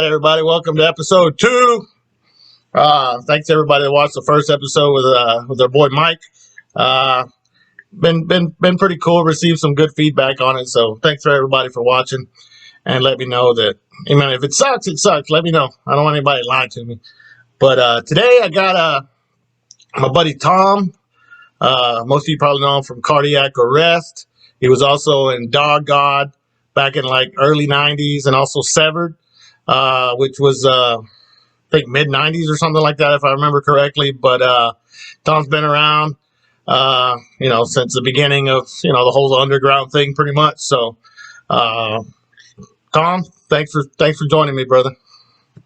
right, everybody. Welcome to episode 2. Thanks to everybody that watched the first episode with our boy Mike. Been pretty cool. Received some good feedback on it. So thanks for everybody for watching, and let me know that. I mean, if it sucks, it sucks. Let me know. I don't want anybody to lie to me. But today I got my buddy Tom. Most of you probably know him from Cardiac Arrest. He was also in Dog God back in like early '90s, and also Severed, which was I think mid '90s or something like that, if I remember correctly. But Tom's been around, since the beginning of the whole underground thing, pretty much. So, Tom, thanks for joining me, brother.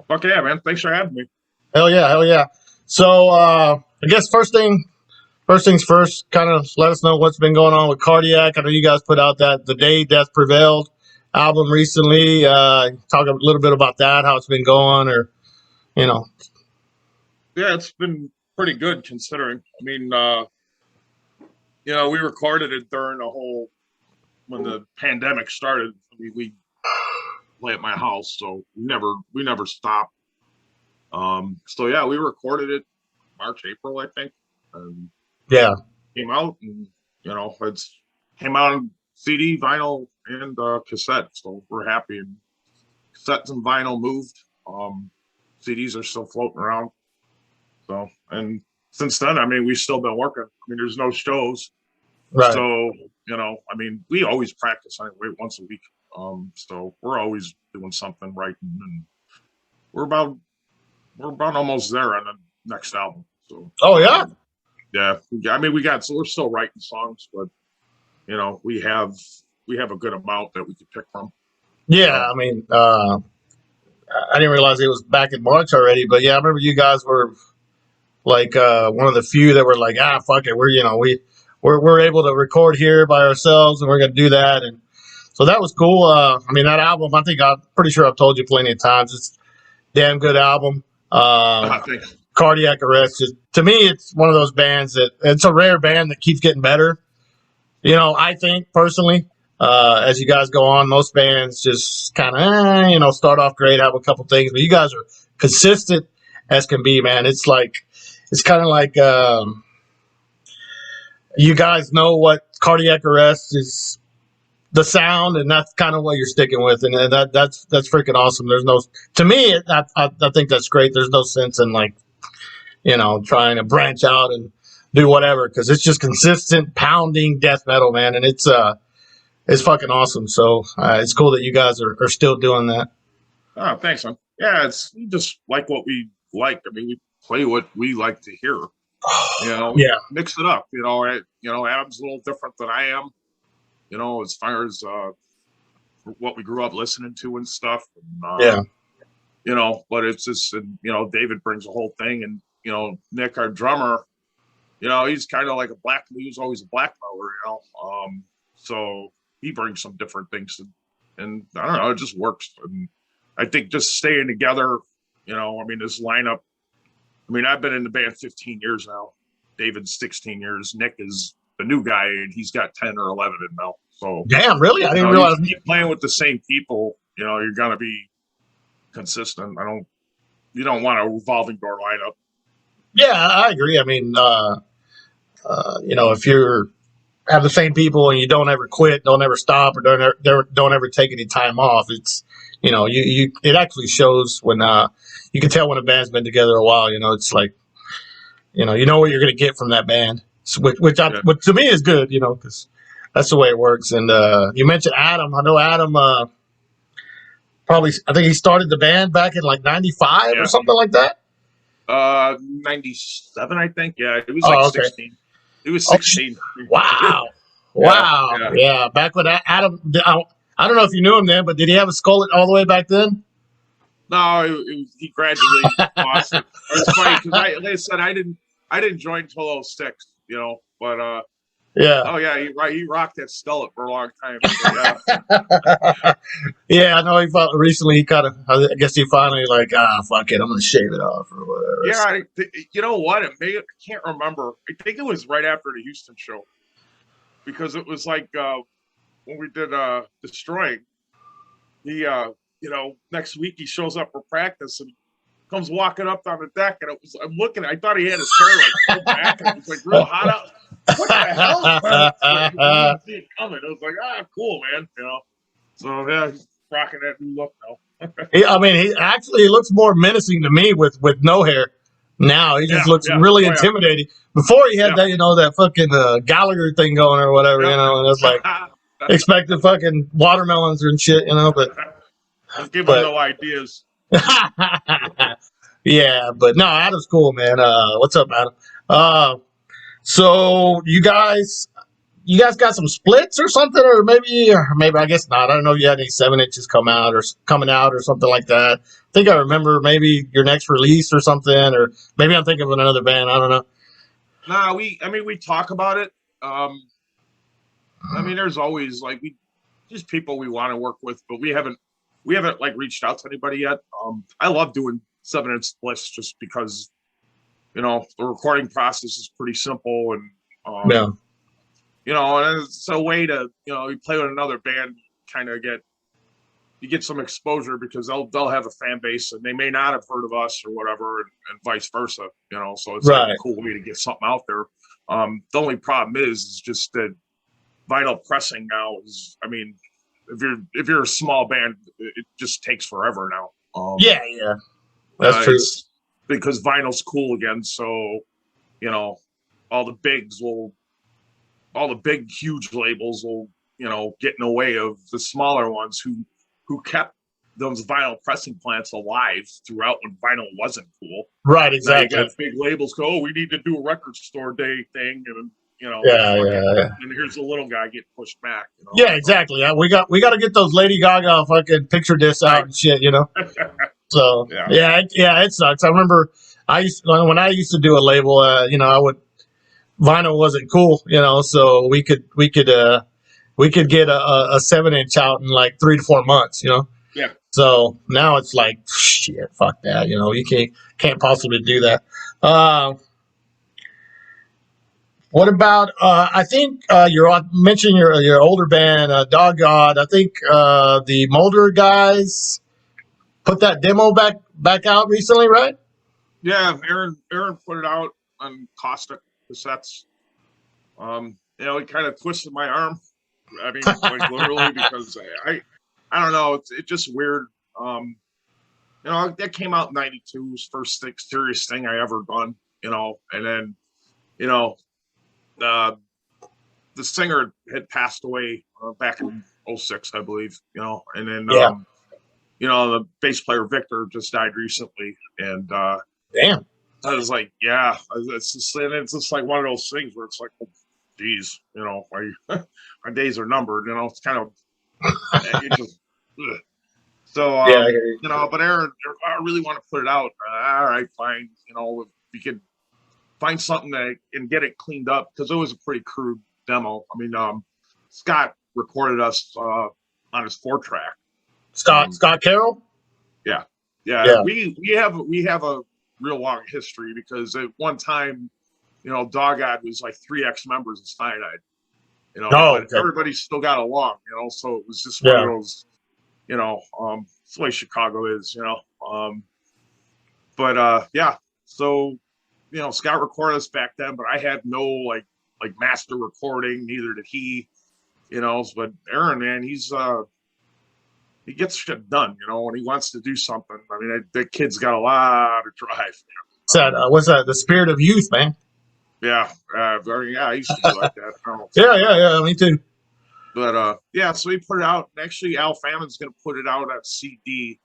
Okay, yeah, man. Thanks for having me. Hell yeah. So I guess first things first, kind of let us know what's been going on with Cardiac. I know you guys put out that The Day Death Prevailed album recently. Talk a little bit about that, how it's been going, or Yeah, it's been pretty good considering. I mean, we recorded it during when the pandemic started. I mean, we play at my house, so we never stopped. So yeah, we recorded it March, April, I think. And yeah. Came out, and it's came out on CD, vinyl, and cassette. So we're happy. And cassettes and vinyl moved. CDs are still floating around. So, and since then, I mean, we've still been working. I mean, there's no shows. Right. So, I mean, we always practice anyway, once a week. So we're always doing something, writing, and we're about almost there on the next album. So. Oh yeah. Yeah. I mean, we're still writing songs, but we have a good amount that we could pick from. Yeah. I mean, I didn't realize it was back in March already, but yeah, I remember you guys were like one of the few that were like, fuck it, we're able to record here by ourselves, and we're gonna do that, and so that was cool. I mean, that album, I'm pretty sure I've told you plenty of times, it's a damn good album. Thanks. Cardiac Arrest, to me, it's one of those bands that it's a rare band that keeps getting better. I think personally, as you guys go on, most bands just kind of, start off great, have a couple things, but you guys are consistent as can be, man. It's kind of like you guys know what Cardiac Arrest is, the sound, and that's kind of what you're sticking with, and that's freaking awesome. To me, I think that's great. There's no sense in trying to branch out and do whatever, because it's just consistent pounding death metal, man, and it's fucking awesome. So it's cool that you guys are still doing that. Oh, thanks, man. Yeah, we just like what we like. I mean, we play what we like to hear. Yeah. Mix it up. Adam's a little different than I am. As far as what we grew up listening to and stuff. And, but it's just, and, David brings the whole thing, and Nick, our drummer, he's kind of like he was always a black metal, so he brings some different things, and I don't know, it just works. And I think just staying together, I mean, this lineup, I mean, I've been in the band 15 years now. David's 16 years. Nick is the new guy, and he's got 10 or 11 in now. So damn, really? I didn't realize. You keep playing with the same people, you're gonna be consistent. You don't want a revolving door lineup. Yeah, I agree. I mean, if you have the same people and you don't ever quit, don't ever stop, or don't ever take any time off, it's it actually shows when you can tell when a band's been together a while. It's like you know what you're gonna get from that band, which to me is good. Because that's the way it works. And you mentioned Adam. I know Adam. I think he started the band back in like '95 or something like that. 97, I think. Yeah, it was like 16. It was 16. Wow. Wow. Yeah. Back when Adam, I don't know if you knew him then, but did he have a skull all the way back then? No, he gradually lost it. It's funny because like I said, I didn't join until 06, but yeah. Oh yeah, he rocked that skullet for a long time. So, yeah. Yeah, I know recently he kind of, I guess he finally like, fuck it, I'm going to shave it off or whatever. Yeah, you know what? I can't remember. I think it was right after the Houston show, because it was like when we did Destroying. He next week he shows up for practice and comes walking up on the deck, and I'm looking. I thought he had his hair like pulled back, and it was like real hot out. What the hell? I didn't see it coming. I was like, cool, man. So yeah, he's rocking that new look now. I mean, he looks more menacing to me with no hair. Now he just looks really intimidating. Before he had that, that fucking Gallagher thing going or whatever, and it's like expected fucking watermelons and shit, but just give him no ideas. Yeah, but no, Adam's cool, man. What's up, Adam? So you guys got some splits or something, or maybe I guess not. I don't know if you had any 7-inches coming out or something like that. I think I remember maybe your next release or something, or maybe I'm thinking of another band. I don't know. Nah, we talk about it. There's always just people we want to work with, but we haven't like reached out to anybody yet. I love doing 7-inch splits just because, the recording process is pretty simple and, and it's a way to, you play with another band, kind of get some exposure because they'll have a fan base and they may not have heard of us or whatever, and vice versa, so it's like a cool way to get something out there. The only problem is just that vinyl pressing now is, if you're a small band, it just takes forever now. That's true. Because vinyl's cool again, so all the big huge labels will get in the way of the smaller ones who kept those vinyl pressing plants alive throughout when vinyl wasn't cool. Right, exactly. Now you got big labels go, we need to do a record store day thing, and and here's the little guy getting pushed back. Yeah, exactly. We got to get those Lady Gaga fucking picture discs out and shit, So it sucks. I remember when I used to do a label, vinyl wasn't cool, so we could get a 7-inch out in like 3 to 4 months, Yeah. So now it's like shit, fuck that, you can't possibly do that. What about I think you mentioned your older band, Dog God. I think the Mulder guys put that demo back out recently, right? Yeah, Aaron put it out on Caustic cassettes. He kind of twisted my arm. Literally, because I don't know. It's just weird. That came out in '92. Was first serious thing I ever done. And then, the singer had passed away back in '06, I believe. And then the bass player Victor just died recently, and damn. I was like, it's just like one of those things where it's like, oh, geez, my days are numbered. It's kind of it just. Ugh. So but Aaron, I really want to put it out. All right, fine. If we could find something and get it cleaned up, because it was a pretty crude demo. Scott recorded us on his 4-track. Scott Carroll. Yeah. We have a real long history, because at one time, Dog God was like 3 ex-members of Cyanide. But everybody still got along. So it was just one of those. It's the way Chicago is. So Scott recorded us back then, but I had no like master recording. Neither did he. But Aaron, man, he gets shit done, when he wants to do something. The kid's got a lot of drive. What's that? The spirit of youth, man. Yeah, I used to be like that. Yeah, me too. But so we put it out. Actually, Al Fammon's going to put it out on CD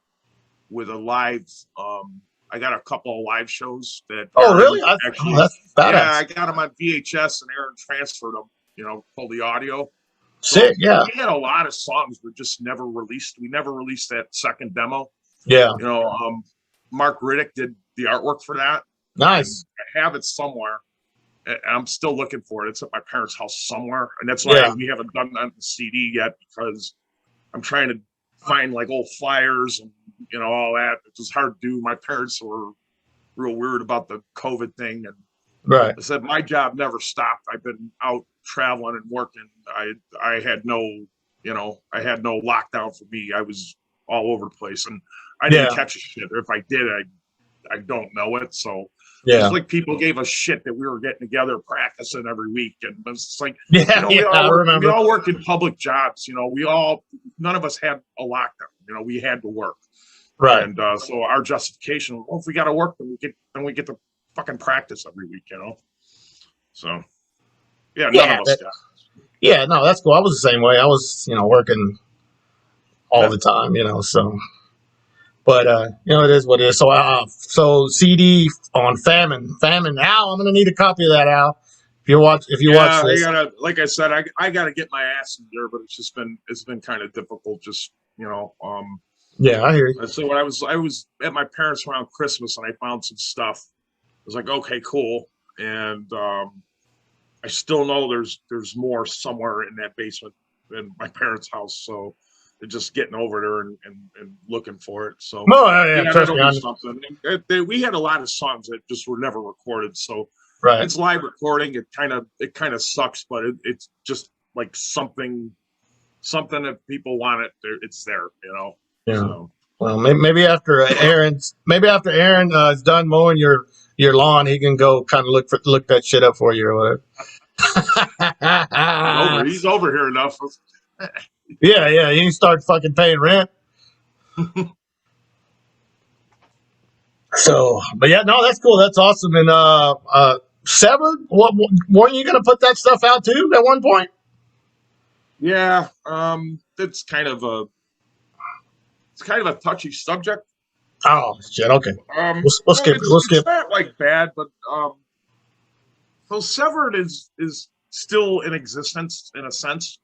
with a live. I got a couple of live shows that. Oh, really? That's badass. Yeah, I got them on VHS, and Aaron transferred them. Pulled the audio. Sick, yeah. We had a lot of songs we just never released. We never released that second demo. Yeah. Mark Riddick did the artwork for that. Nice. I have it somewhere. I'm still looking for it. It's at my parents' house somewhere, and that's why we haven't done that on the CD yet, because I'm trying to find like old flyers and all that. It's just hard to do. My parents were real weird about the COVID thing, and right. I said my job never stopped. I've been out traveling and working. I had no lockdown for me. I was all over the place, and I didn't Yeah. catch a shit. Or if I did, I don't know it. So Yeah. it's like people gave us shit that we were getting together practicing every week, and it's like, Yeah. we remember. all work in public jobs. None of us had a lockdown. We had to work. Right. And so our justification, well, if we got to work, then we get to fucking practice every week. So yeah, none of us got. Yeah, no, that's cool. I was the same way. I was, working all the time, so. But it is what it is. So CD on famine. Al, I'm gonna need a copy of that, Al. If you watch this. Like I said, I gotta get my ass in there, but it's been kind of difficult. Just Yeah, I hear you. So when I was at my parents' around Christmas and I found some stuff. I was like, okay, cool, and I still know there's more somewhere in that basement in my parents' house. So just getting over there and looking for it. So trust that'll me, be something. We had a lot of songs that just were never recorded. So right. It's live recording. It kind of sucks, but it's just like something that people want it. It's there. Yeah. So. Well, maybe after Aaron is done mowing your lawn, he can go kind of look that shit up for you or whatever. He's over here enough. Yeah, you can start fucking paying rent. So, but yeah, no, that's cool. That's awesome. And Severed, weren't you gonna put that stuff out too at one point? Yeah, it's kind of a touchy subject. Oh shit. Okay. We'll skip it. We'll skip. It's not like bad, but so Severed is still in existence in a sense.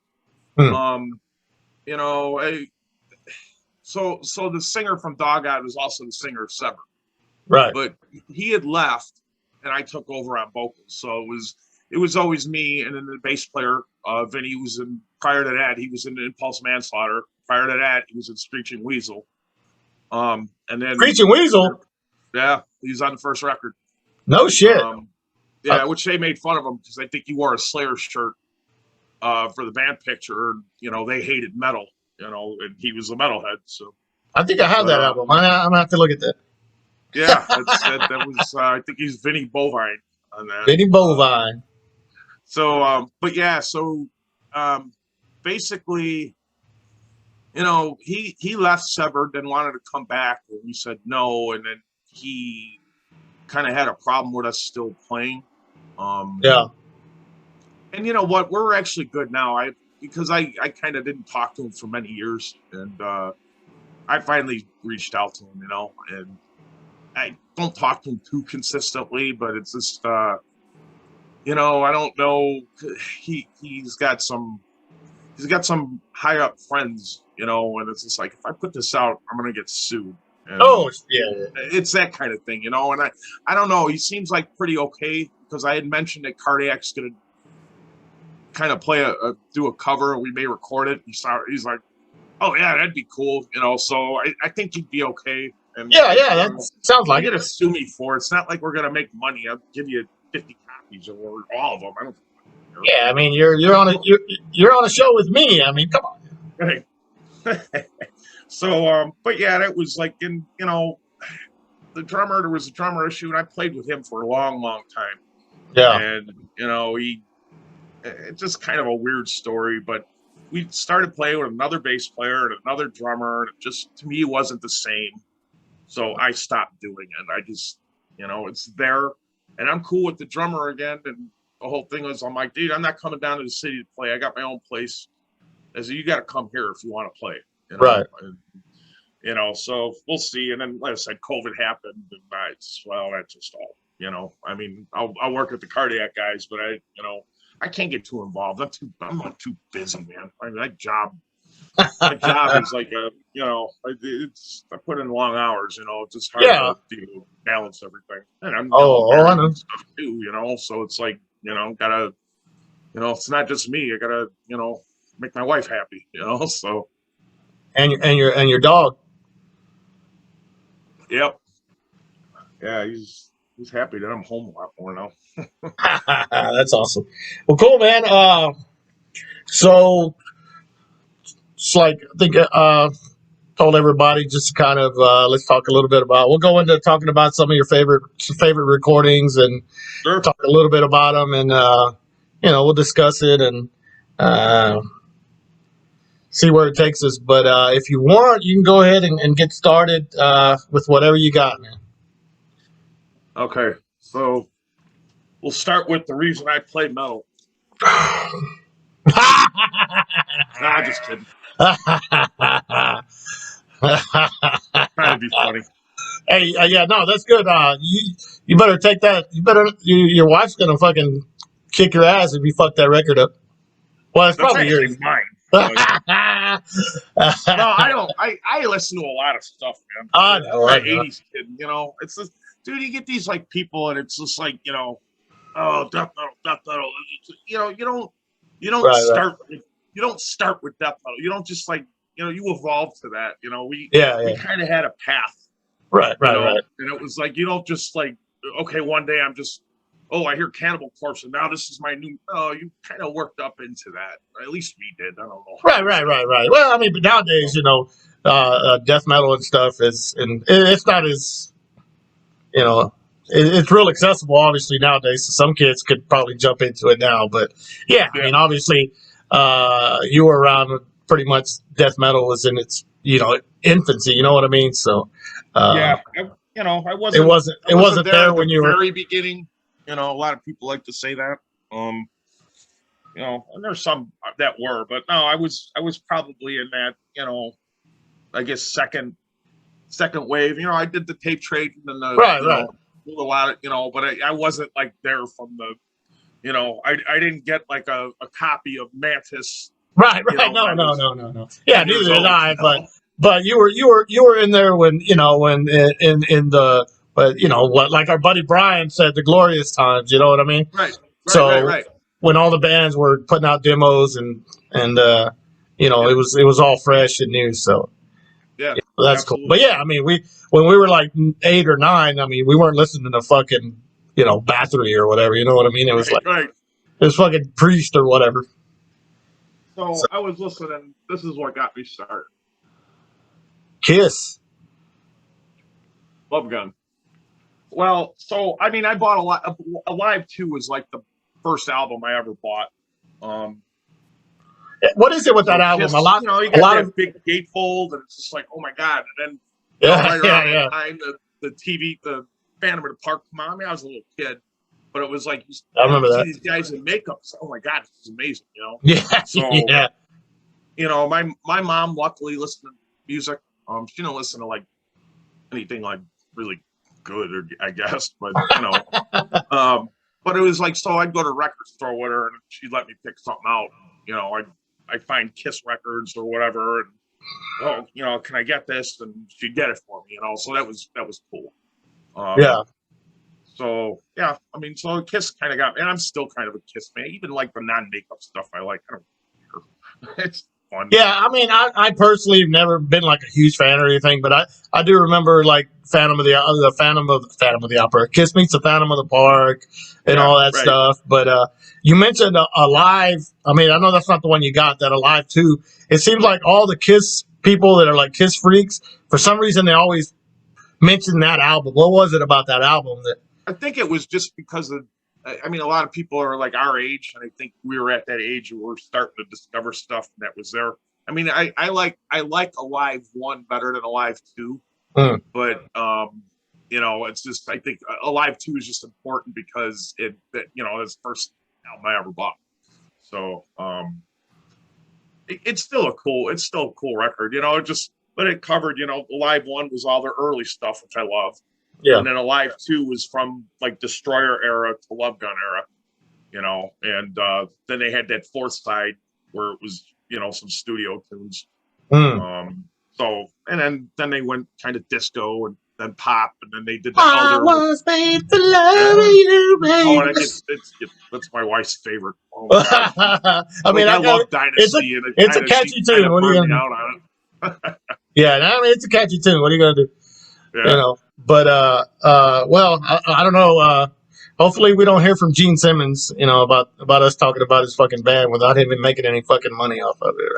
So the singer from Doggone was also the singer of Severed. Right. But he had left and I took over on vocals. So it was always me, and then the bass player, Vinny, was in, prior to that, he was in Impulse Manslaughter. Prior to that, he was in Screeching Weasel. And then Screeching Weasel? Yeah, he's on the first record. No shit. Which they made fun of him because I think he wore a Slayer shirt for the band picture. They hated metal, and he was a metalhead. So I think I have that album. I'm gonna have to look at that. Yeah, that was. I think he's Vinny Bovine on that. Vinny Bovine. Basically, he left Severed and wanted to come back, and we said no, and then he kind of had a problem with us still playing. Yeah. And you know what? We're actually good now. Because I kind of didn't talk to him for many years, and I finally reached out to him, and I don't talk to him too consistently, but it's just, I don't know. He's got some high up friends, and it's just like, if I put this out, I'm going to get sued. And yeah. It's that kind of thing, and I don't know. He seems like pretty okay, because I had mentioned that Cardiac's going to kind of do a cover, and we may record it. He's like, oh yeah, that'd be cool, so I think he'd be okay. And yeah, that sounds like you're gonna sue me for it. It's not like we're gonna make money. I'll give you 50 copies or all of them. I don't. Yeah, I mean you're on a show with me. I mean, come on. Right. So, but yeah, that was like there was a drummer issue, and I played with him for a long, long time. Yeah. And it's just kind of a weird story, but we started playing with another bass player and another drummer, and it just, to me, wasn't the same. So I stopped doing it. I just, it's there, and I'm cool with the drummer again. And the whole thing was, I'm like, dude, I'm not coming down to the city to play. I got my own place. I said, you got to come here if you want to play. Right. And, so we'll see. And then, like I said, COVID happened, and that's just all. I mean, I'll work with the Cardiac guys, but I can't get too involved. I'm not too busy, man. I mean, that job is like I put in long hours, it's just hard to balance everything. And I'm I know stuff too, so it's like, gotta, it's not just me. I gotta, make my wife happy, so. And your dog. Yep. Yeah, he's happy that I'm home a lot more now. That's awesome. Well, cool, man. So it's like, I think told everybody just to kind of let's talk a little bit about. We'll go into talking about some of your favorite recordings and Sure. talk a little bit about them, and we'll discuss it and see where it takes us. But if you want, you can go ahead and get started with whatever you got, man. Okay, so we'll start with the reason I play metal. Nah, just kidding. Trying to be funny. Hey, yeah, no, that's good. You better take that. Your wife's gonna fucking kick your ass if you fuck that record up. Well, it's That's probably actually yours. mine. No, I don't. I listen to a lot of stuff, man. I know. I'm an '80s kid. It's just, dude. You get these like people, and it's just like oh, death metal. You don't Right. start. You don't start with death metal. You don't just like you evolve to that. We kind of had a path. Right. And it was like you don't just like okay, one day I'm just I hear Cannibal Corpse, and now this is my new. Oh, you kind of worked up into that. Or at least we did. I don't know. Right. Well, I mean, but nowadays, death metal and stuff and it's not as, it's real accessible, obviously, nowadays. So some kids could probably jump into it now. But yeah. I mean, obviously, you were around pretty much death metal was in its, infancy. You know what I mean? So I wasn't. It wasn't there when you were very beginning. A lot of people like to say that. And there's some that were, but no, I was probably in that, I guess second wave. I did the tape trade and then right. A lot of, but I wasn't like there from the, I didn't get like a copy of Mantis. Right. No. Yeah, neither did I. But you were in there when in the. But what, like our buddy Brian said, the glorious times. You know what I mean? Right. Right. When all the bands were putting out demos and it was all fresh and new. So yeah, that's absolutely. Cool. But yeah, I mean, when we were like 8 or 9, I mean, we weren't listening to fucking Bathory or whatever. You know what I mean? It was it was fucking Priest or whatever. So I was listening. This is what got me started. Kiss. Love Gun. Well, so I mean, I bought a lot. Alive 2 was like the first album I ever bought. What is it with that album? Just, a lot of big gatefold, and it's just like, oh my god! And then right around that time, the TV, the Phantom of the Park come on. I mean, I was a little kid, but it was like I remember that. These guys in makeup. So, oh my god, this is amazing! Yeah. So yeah. my mom luckily listened to music. She didn't listen to like anything like really good, or I guess, but but it was like, so I'd go to a record store with her and she'd let me pick something out. I'd find Kiss records or whatever, and can I get this? And she'd get it for me, so that was cool. Yeah. So yeah, I mean, so Kiss kind of got me, and I'm still kind of a Kiss fan, even like the non-makeup stuff I like. I don't care. It's fun. Yeah, I mean, I personally have never been like a huge fan or anything, but I do remember like Phantom of the Opera, Kiss meets the Phantom of the Park, and all that stuff. But you mentioned Alive. I mean, I know that's not the one you got. That Alive 2. It seems like all the Kiss people that are like Kiss freaks, for some reason, they always mention that album. What was it about that album that? I think it was just because of. I mean, a lot of people are like our age, and I think we were at that age where we're starting to discover stuff that was there. I mean, I like Alive 1 better than Alive 2, but it's just, I think Alive 2 is just important because it's the first album I ever bought. So it's still a cool record, but it covered, Alive 1 was all their early stuff, which I love. Yeah. And then Alive 2 was from like Destroyer era to Love Gun era, and then they had that fourth side where it was, some studio tunes. So, and then they went kind of disco and then pop, and then they did the I was made to love you, baby. Oh, and that's my wife's favorite. Oh, I mean, I love Dynasty. It's a catchy tune. What are you gonna do? Yeah, I mean, it's a catchy tune. What are you gonna do? Yeah. But well, I don't know. Hopefully we don't hear from Gene Simmons, about us talking about his fucking band without him making any fucking money off of it.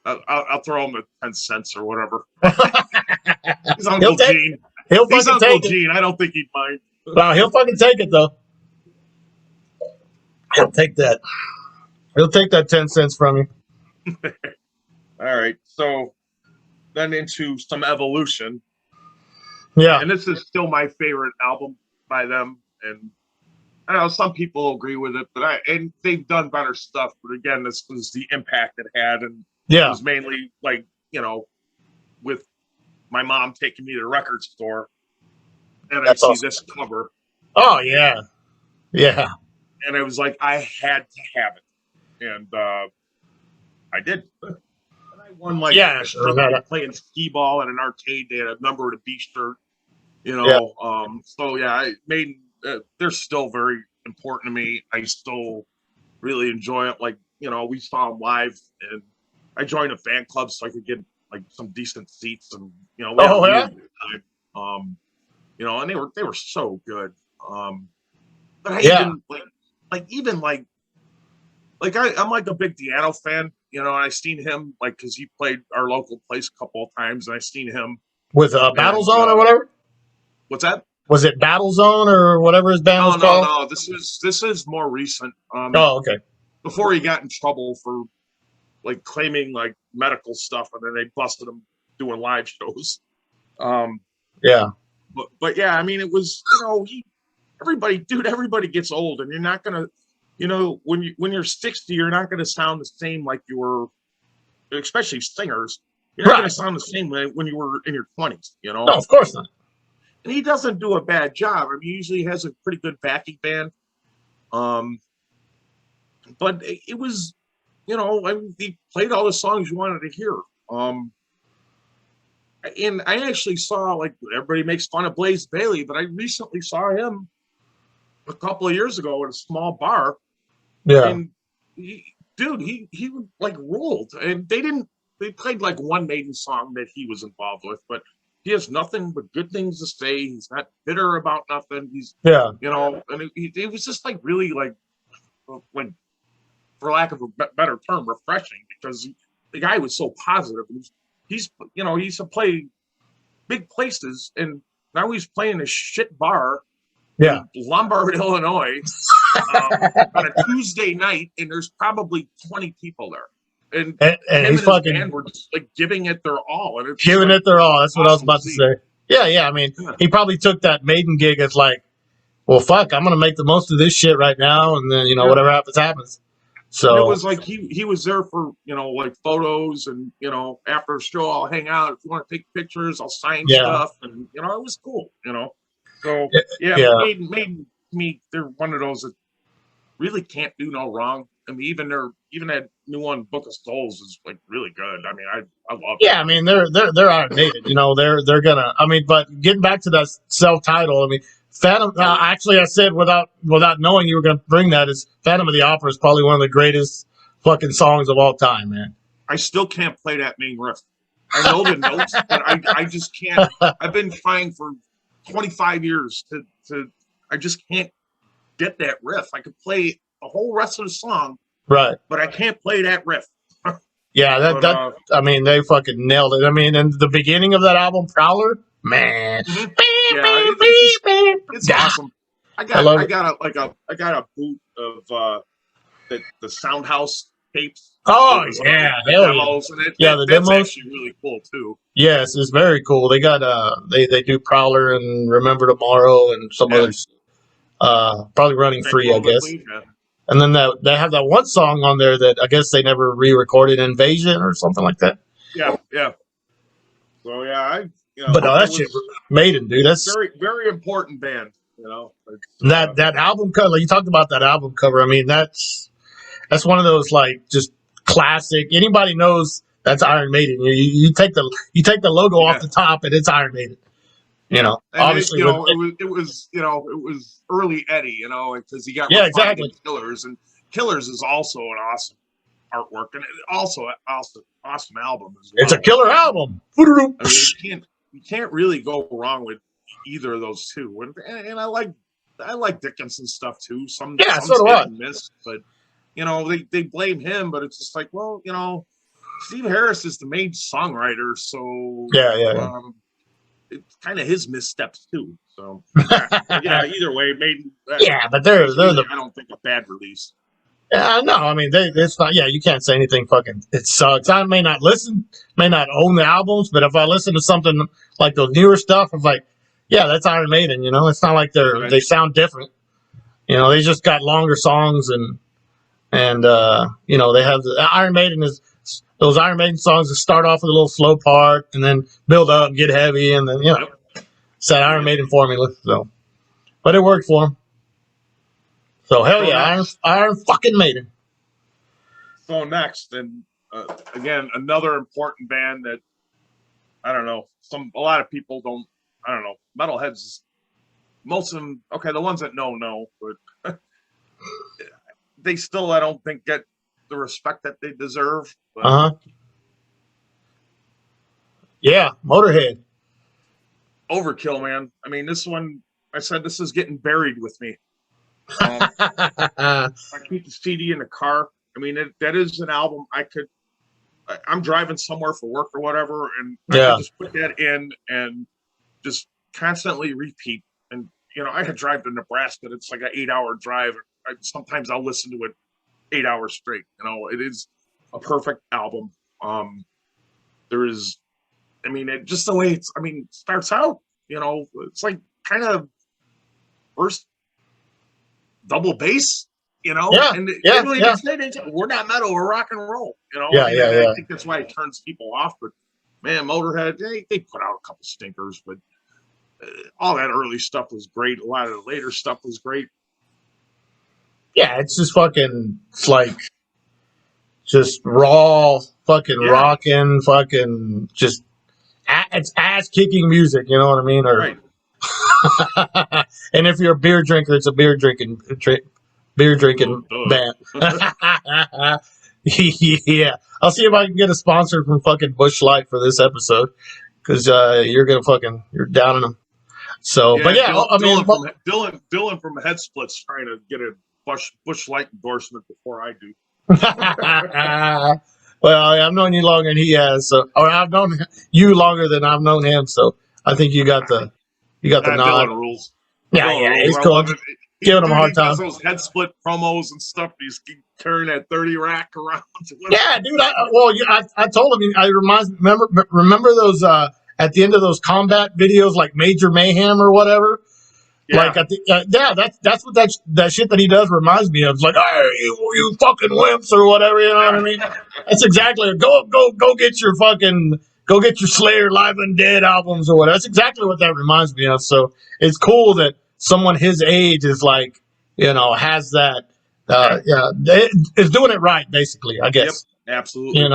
Right? I'll throw him the 10 cents or whatever. He's he'll Uncle Gene. He's fucking Uncle take Gene. I don't think he'd mind. Well, he'll fucking take it though. He'll take that. He'll take that 10 cents from you. All right. So then into some evolution. Yeah. And this is still my favorite album by them. And I know some people agree with it, and they've done better stuff. But again, this was the impact it had. And it was mainly like, with my mom taking me to the record store and I see this cover. Oh, yeah. Yeah. And it was like, I had to have it. And I did. And I won playing skee ball at an arcade. They had a number of the B-shirt, So yeah, they're still very important to me. I still really enjoy it. Like, we saw them live and I joined a fan club so I could get like some decent seats and, we had a really good time. And they were so good. But I even I'm like a big Deano fan, and I seen him because he played our local place a couple of times, and I seen him with Battle Zone or whatever. What's that? Was it Battle Zone or whatever his band was called? No. This is more recent. Okay. Before he got in trouble for claiming medical stuff, and then they busted him doing live shows. Yeah. But yeah, I mean, it was everybody gets old, and you're not gonna. When you're 60, you're not going to sound the same like you were, especially singers. You're not going to sound the same when you were in your 20s, No, of course not. And he doesn't do a bad job. I mean, he usually has a pretty good backing band. But it was, he played all the songs you wanted to hear. And I actually saw, everybody makes fun of Blaze Bayley, but I recently saw him a couple of years ago at a small bar. Yeah. And he ruled. And they played one Maiden song that he was involved with, but he has nothing but good things to say. He's not bitter about nothing. He's, and it was just really for lack of a better term, refreshing, because the guy was so positive. He's he used to play big places, and now he's playing a shit bar in Lombard, Illinois, on a Tuesday night, and there's probably 20 people there. And him and his band were just giving it their all. And it's giving it their all. That's what I was about to say. Yeah. I mean, he probably took that Maiden gig as well, fuck, I'm going to make the most of this shit right now. And then, whatever happens. So and it was he was there for, photos and, after a show, I'll hang out. If you want to take pictures, I'll sign stuff. And, it was cool, So, Maiden, me, they're one of those that really can't do no wrong. I mean, even that new one, Book of Souls, is really good. I mean, I love it. Yeah, I mean, they're Iron Maiden, they're gonna. I mean, but getting back to that self-title, I mean, Phantom. Actually, I said without knowing you were gonna bring that, is Phantom of the Opera is probably one of the greatest fucking songs of all time, man. I still can't play that main riff. I know the notes, but I just can't. I've been trying for 25 years to. I just can't get that riff. I could play the whole rest of the song, right? But I can't play that riff. Yeah, I mean, they fucking nailed it. I mean, and the beginning of that album, Prowler, man, it's awesome. I got a boot of the Soundhouse tapes. Oh yeah, the demos, and the that's demos actually really cool too. Yes, it's very cool. They got they do Prowler and Remember Tomorrow and some others. Probably Running Free, I guess. And then they have that one song on there that I guess they never re-recorded, Invasion or something like that. Yeah. So yeah, but no, that shit Maiden, dude. That's very, very important band. That album cover. You talked about that album cover. I mean, that's one of those just classic. Anybody knows that's Iron Maiden. You take the logo off the top and it's Iron Maiden. And obviously, it was early Eddie, because he got exactly. Killers, and Killers is also an awesome artwork, and also an awesome album as well. It's a killer album. I mean, you can't really go wrong with either of those two, and I like I like Dickinson stuff too. Some Yeah, so some's do hit I. and miss, but they blame him, but it's just like, well, Steve Harris is the main songwriter, so Yeah. it's kind of his missteps too. So yeah, either way, made Yeah, but they're really, the. I don't think a bad release. Yeah, no, I mean it's not. Yeah, you can't say anything. Fucking, it sucks. I may not listen, may not own the albums, but if I listen to something like those newer stuff, I'm like, yeah, that's Iron Maiden. It's not like they sound different. They just got longer songs and they have the Iron Maiden is those Iron Maiden songs that start off with a little slow part and then build up, get heavy, and then Yep. it's that Iron Maiden formula. So, but it worked for him. So hell So yeah, Iron fucking Maiden. So next, and again, another important band that I don't know. A lot of people don't. I don't know. Metalheads. Most of them. Okay, the ones that know, but they still, I don't think, get the respect that they deserve. But Yeah, Motorhead. Overkill, man. I mean, this one. I said this is getting buried with me. I keep the CD in the car. I mean, that is an album I'm driving somewhere for work or whatever, and I could just put that in and just constantly repeat. And I could drive to Nebraska. It's like an 8-hour drive. Sometimes I'll listen to it 8 hours straight. It is a perfect album. There is, I mean, just the way it starts out. It's like kind of first double bass. And they don't even say we're not metal, we're rock and roll. I think that's why it turns people off. But man, Motorhead, they put out a couple stinkers, but all that early stuff was great. A lot of the later stuff was great. Yeah, it's just fucking. It's like just raw, fucking rocking, fucking just. It's ass kicking music. You know what I mean? Right. And if you're a beer drinker, it's a beer drinking band. Yeah, I'll see if I can get a sponsor from fucking Busch Light for this episode because you're downing them. So, but yeah, Dylan from Head Splits trying to get a Busch Light endorsement before I do. Well, I've known you longer than he has, or I've known you longer than I've known him. So I think you got the nod. Dylan rules. Yeah, he's cool. Giving him a hard time. He does those head split promos and stuff. He's carrying that 30 rack around. Yeah, dude. I told him. Remember those at the end of those combat videos, like Major Mayhem or whatever. Yeah. Like that's what that shit that he does reminds me of. It's like, hey, you fucking wimps or whatever. You know what I mean? That's exactly. Go get your Slayer Live and Dead albums or whatever. That's exactly what that reminds me of. So it's cool that someone his age is like, has that. Is doing it right, basically. I guess. Yep, absolutely.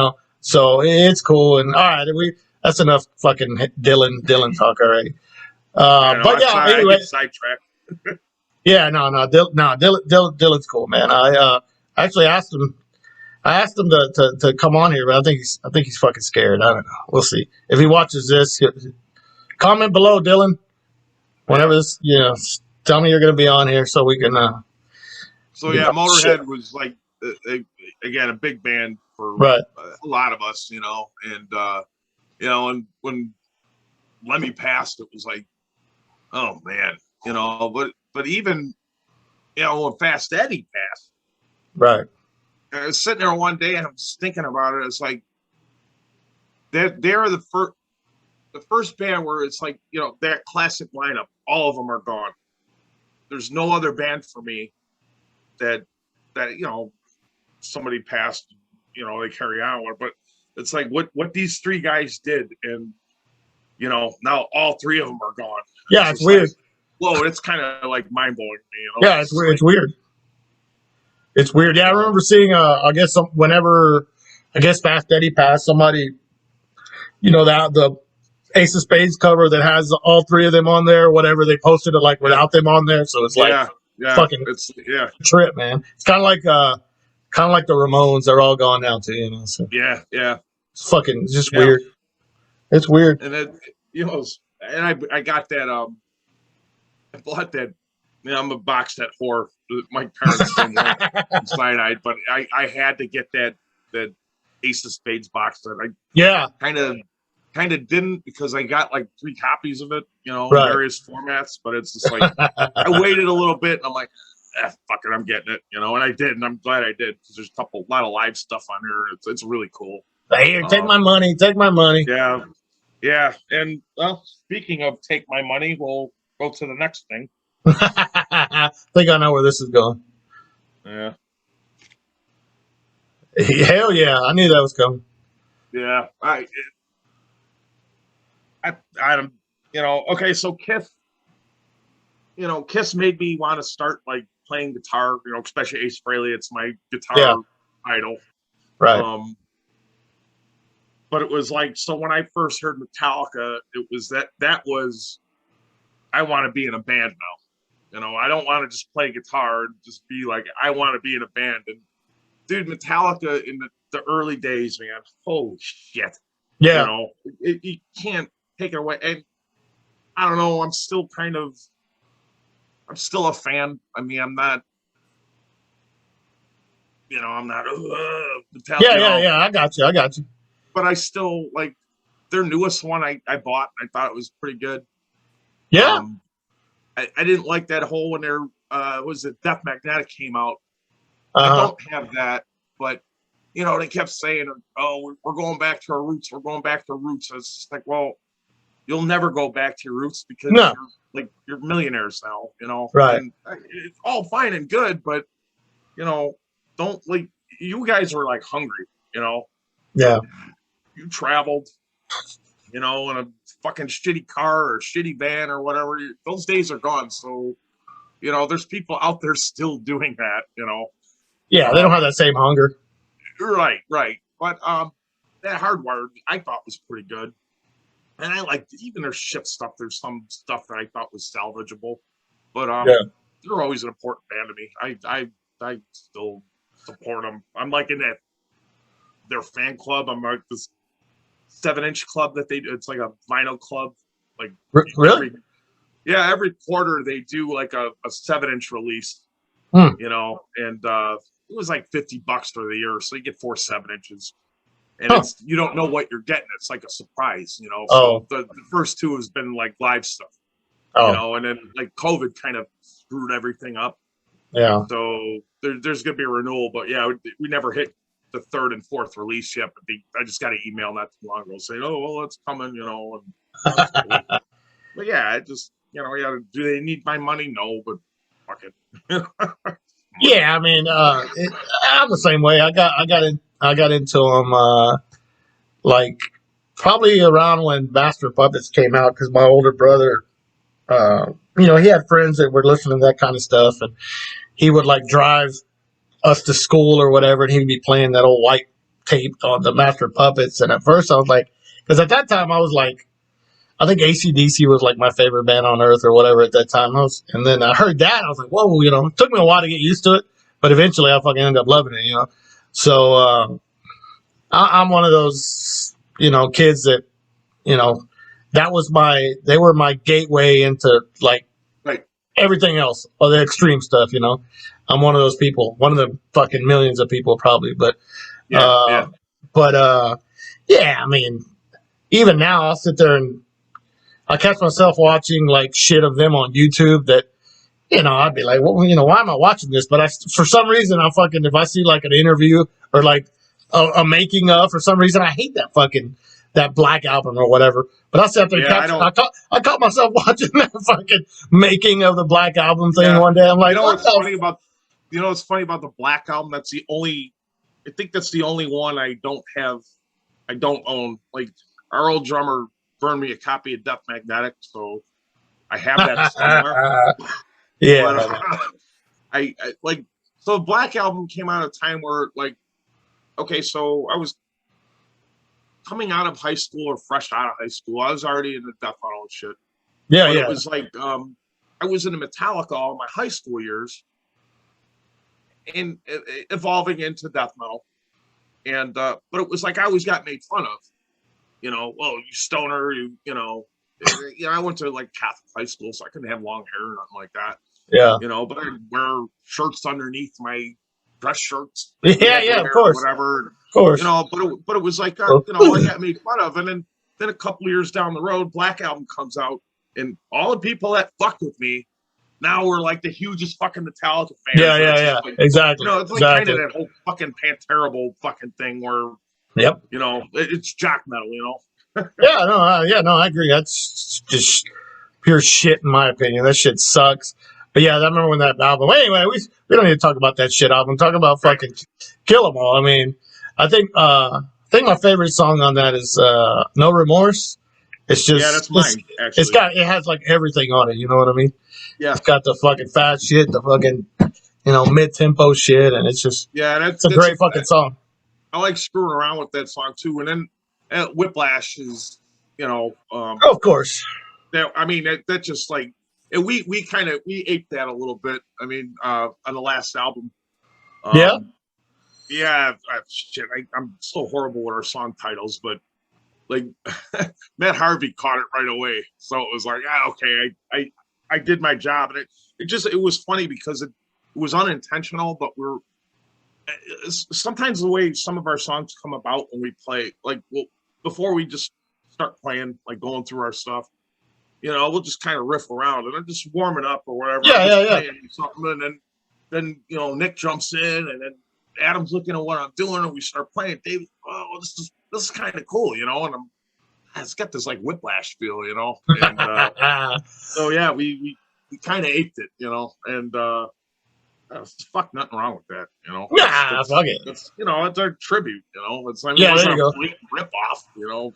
So it's cool. And all right, that's enough fucking Dylan talk already. But yeah, anyway. I get sidetracked. Dylan's cool, man. I actually asked him. I asked him to come on here, but I think he's fucking scared. I don't know. We'll see if he watches this. Comment below, Dylan. Whenever this, tell me you're going to be on here so we can. So yeah, Motorhead was like again a big band for a lot of us, and and when Lemmy passed, it was like, oh man, but even when Fast Eddie passed, right. I was sitting there one day and I'm just thinking about it. It's like they're the first band where it's like, that classic lineup, all of them are gone. There's no other band for me that somebody passed, they carry on with, but it's like what these three guys did, and now all three of them are gone. Yeah, it's weird. Whoa, it's kind of like mind blowing to me. Yeah, it's weird. It's weird. It's weird. Yeah, I remember seeing. Whenever Fast Eddie passed, somebody, the Ace of Spades cover that has all three of them on there. Whatever, they posted it like without them on there, so it's like fucking trip, man. It's kind of like the Ramones. They're all gone now too, So yeah. It's fucking just weird. It's weird. And then, and I got that. I bought that Yeah, I'm a box set whore. My parents didn't want cyanide, but I had to get that Ace of Spades box set. I Yeah. kind of didn't because I got like 3 copies of it, you know, in Right. various formats. But it's just like I waited a little bit, and I'm like, fuck it, I'm getting it, you know. And I did, and I'm glad I did because there's a lot of live stuff on here. It's really cool. Here, take my money. Take my money. Yeah, yeah. And well, speaking of take my money, we'll go to the next thing. I think I know where this is going. Yeah. Hell yeah. I knew that was coming. Yeah. I'm, you know, okay. So Kiss, you know, Kiss made me want to start like playing guitar, you know, especially Ace Frehley. It's my guitar idol. Right. But it was like, so when I first heard Metallica, it was that was, I want to be in a band now. You know, I don't want to just play guitar and just be like, I want to be in a band. And dude, Metallica in the early days, man, holy shit. Yeah. You know, you can't take it away. And I don't know, I'm still a fan. I mean, I'm not, you know, I'm not, Metallica. Yeah. I got you. But I still like their newest one I bought. I thought it was pretty good. Yeah. I didn't like that whole when their was it Death Magnetic came out. Uh-huh. I don't have that, but you know, they kept saying, "Oh, we're going back to our roots. We're going back to roots." It's just like, well, you'll never go back to your roots because you're millionaires now, you know. Right. And it's all fine and good, but you know, don't like you guys were like hungry, you know. Yeah. You traveled, you know, in a fucking shitty car or shitty van or whatever. Those days are gone. So, you know, there's people out there still doing that, you know. Yeah, they don't have that same hunger. Right. But that Hardwired I thought was pretty good. And I liked even their shit stuff. There's some stuff that I thought was salvageable. But they're always an important band to me. I still support them. I'm like in their fan club. I'm like this 7-inch club that they do. It's like a vinyl club. Like really? Every quarter they do like a 7-inch release. You know, and it was like $50 for the year, so you get 4 7-inches, and it's you don't know what you're getting. It's like a surprise, you know. So the first 2 has been like live stuff, you know, and then like COVID kind of screwed everything up. Yeah. So there's gonna be a renewal, but yeah, we never hit the 3rd and 4th release yet. But I just got an email not too long ago saying, "Oh, well, it's coming," you know. And, but yeah, it just you know, yeah. Do they need my money? No, but fuck it. Yeah, I mean, I'm the same way. I got into them like probably around when Master Puppets came out because my older brother, you know, he had friends that were listening to that kind of stuff, and he would like drive us to school or whatever, and he'd be playing that old white tape on the Master Puppets. And at first, I was like, because at that time I was like, I think AC/DC was like my favorite band on earth or whatever at that time. And then I heard that, I was like, whoa, you know, it took me a while to get used to it, but eventually I fucking ended up loving it, you know. So I'm one of those, you know, kids that, you know, they were my gateway into like everything else, or the extreme stuff, you know. I'm one of those people, one of the fucking millions of people probably, but yeah, I mean, even now I'll sit there and I catch myself watching like shit of them on YouTube that, you know, I'd be like, well, you know, why am I watching this? But for some reason, if I see like an interview or like a making of, for some reason, I hate that Black Album or whatever. But I sat there, I caught myself watching that fucking making of the Black Album thing one day. I'm like, you know what's funny about the Black Album? I think that's the only one I don't own. Like our old drummer burned me a copy of Death Magnetic, so I have that somewhere. Yeah. But, I like so the Black Album came out at a time where like, okay, so I was coming out of high school or fresh out of high school. I was already in the death metal and shit. Yeah. It was like I was into Metallica all my high school years and evolving into death metal. And but it was like I always got made fun of. You know, well, you stoner, you know. I went to like Catholic high school, so I couldn't have long hair or nothing like that. Yeah. you know, but I wear shirts underneath my dress shirts that we Yeah, had to yeah, of wear or course. whatever. Of course. You know, but it was like, Well, you know, I got made fun of. And then a couple of years down the road, Black Album comes out, and all the people that fucked with me now we're like the hugest fucking Metallica fans. yeah, And yeah, it's yeah. just like, you Exactly. know, it's like kind of Exactly. that whole fucking Pantera fucking thing where, Yep. you know, it's jock metal, you know. Yeah, no, I agree. That's just pure shit in my opinion. That shit sucks. But yeah, I remember when that album. Anyway, we don't need to talk about that shit album. Talk about Right. fucking Kill 'Em All. I mean, I think my favorite song on that is No Remorse. It's Yeah, just that's mine, it's actually. got it has like everything on it. You know what I mean? Yeah. It's got the fucking fast shit, the fucking mid tempo shit, and Yeah, it's a great fucking song. I like screwing around with that song too. And then Whiplash is, you know, Oh, of course. that, I mean, that just like, and we kind of, we aped that a little bit. I mean, on the last album. Yeah. Yeah, shit, I'm so horrible with our song titles, but like Matt Harvey caught it right away. So it was like, okay, I did my job. And it was funny because it was unintentional, but sometimes the way some of our songs come about when we play, like, well, before we just start playing, like going through our stuff, you know, we'll just kind of riff around and I'm just warming up or whatever. Yeah, I'm just yeah, playing something, and then you know, Nick jumps in, and then Adam's looking at what I'm doing, and we start playing. David, oh, this is kind of cool, you know, and it's got this like Whiplash feel, you know, and yeah. so yeah, we kind of aped it, you know, and fuck, nothing wrong with that, you know. Nah, fuck it. That's you know, it's our tribute, you know. It's, I mean, it Yeah, there wasn't you a go. blatant rip off, you know,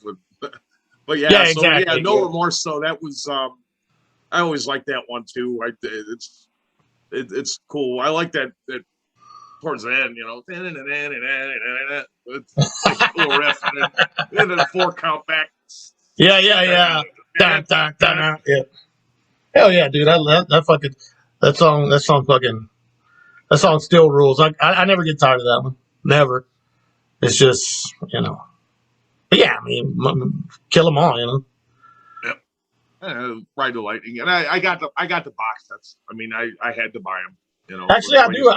but yeah, Yeah, so yeah, exactly. No Yeah. Remorse. So that was I always like that one too. It's cool. I like that towards the end, you know, it's like a cool riff, and then 4 count back. Yeah, yeah, yeah. Dun, dun, dun, dun. Yeah. Hell yeah, dude. I love that fucking that song. That song still rules. I never get tired of that one. Never. It's just But yeah, I mean, kill them all. Yep. Ride the Lightning, and I got the box sets. I mean, I had to buy them. You know, Actually, I do.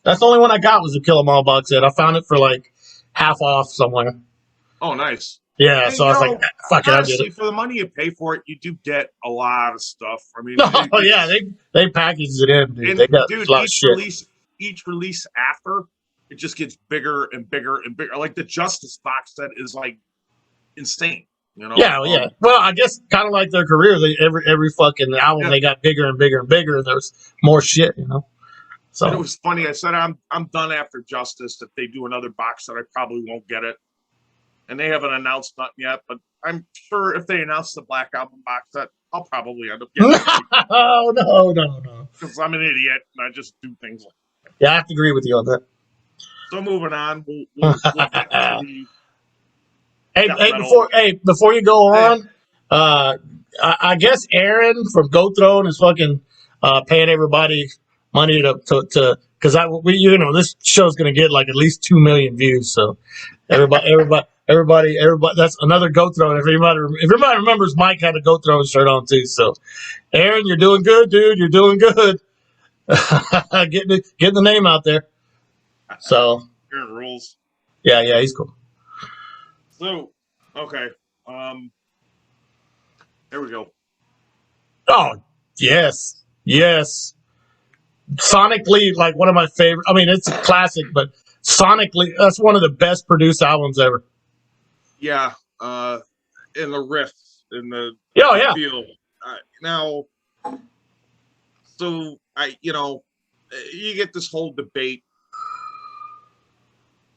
That's the only one I got was the Kill 'Em All box set. I found it for like half off somewhere. Oh, nice. Yeah, And so you I was like, know, fuck it, I'll get honestly, it. for the money you pay for it, you do get a lot of stuff. I mean, No, yeah, they packaged it in, dude. They and got dude, a lot of shit. each release after, it just gets bigger and bigger and bigger. Like the Justice box set is like insane. You know? Yeah, yeah. Well, I guess kind of like their career. Every fucking album Yeah. they got bigger and bigger and bigger. There's more shit, So And it was funny. I said I'm done after Justice. If they do another box set, I probably won't get it. And they haven't announced nothing yet, but I'm sure if they announce the Black Album box set, I'll probably end up getting it. No. Because I'm an idiot and I just do things like that. Yeah, I have to agree with you on that. So moving on, we'll get to the before you go on, I guess Aaron from Goat Throne is fucking paying everybody money to because this show's gonna get like at least 2 million views. So everybody, that's another Goat Throne. If everybody remembers, Mike had a Goat Throne shirt on too. So Aaron, you're doing good, dude. You're doing good. getting the name out there. So Aaron rules. Yeah, he's cool. So, okay. There we go. Oh, yes. Sonically, like one of my favorite. I mean, it's a classic, but sonically, that's one of the best produced albums ever. Yeah. In the riffs, in the feel. Now, so you get this whole debate,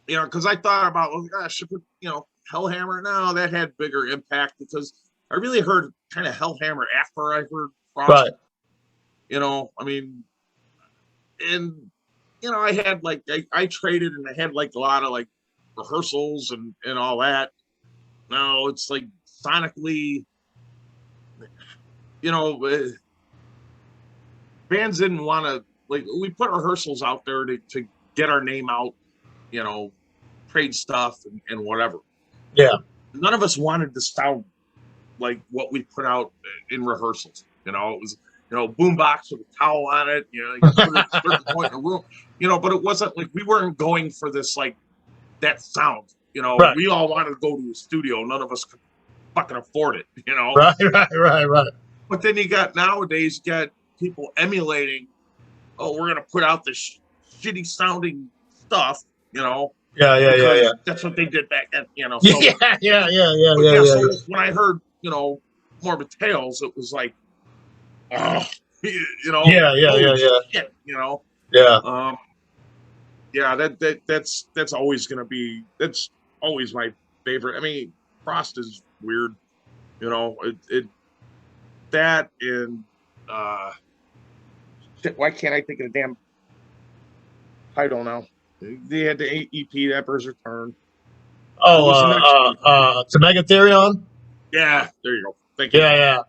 because I thought about, should put, Hellhammer. No, that had bigger impact because I really heard kind of Hellhammer after I heard Frost. Right. I mean, and I had like I traded and I had like a lot of like rehearsals and all that. Now it's like sonically, bands didn't want to, like, we put rehearsals out there to get our name out, trade stuff and whatever. Yeah. None of us wanted to sound like what we put out in rehearsals. It boombox with a towel on it. You got to put it at a certain point in the room. But it wasn't like we weren't going for this like that sound. Right. We all wanted to go to a studio. None of us could fucking afford it. Right. But then nowadays you got people emulating. Oh, we're gonna put out this shitty sounding stuff. Yeah. That's what they did back then. So, yeah. So when I heard Morbid Tales, it was like, oh, yeah. Shit, Yeah. That's always gonna be. That's always my favorite. I mean, Frost is weird. That and shit, why can't I think of the damn title now? They had the EP, The Emperor's Return. To Megatherion? Yeah, there you go. Thank you. Yeah.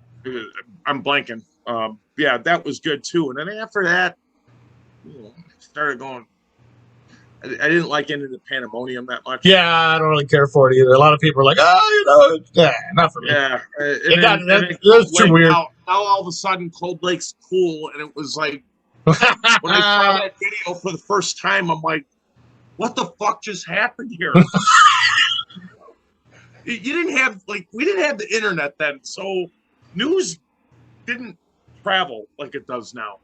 I'm blanking. That was good too. And then after that, I started going. I didn't like Into the Pandemonium that much. Yeah, I don't really care for it either. A lot of people are like, not for me. Yeah, it was too weird. Now all of a sudden, Cold Lake's cool, and it was like when I saw that video for the first time, I'm like, what the fuck just happened here? We didn't have the internet then, so news didn't travel like it does now.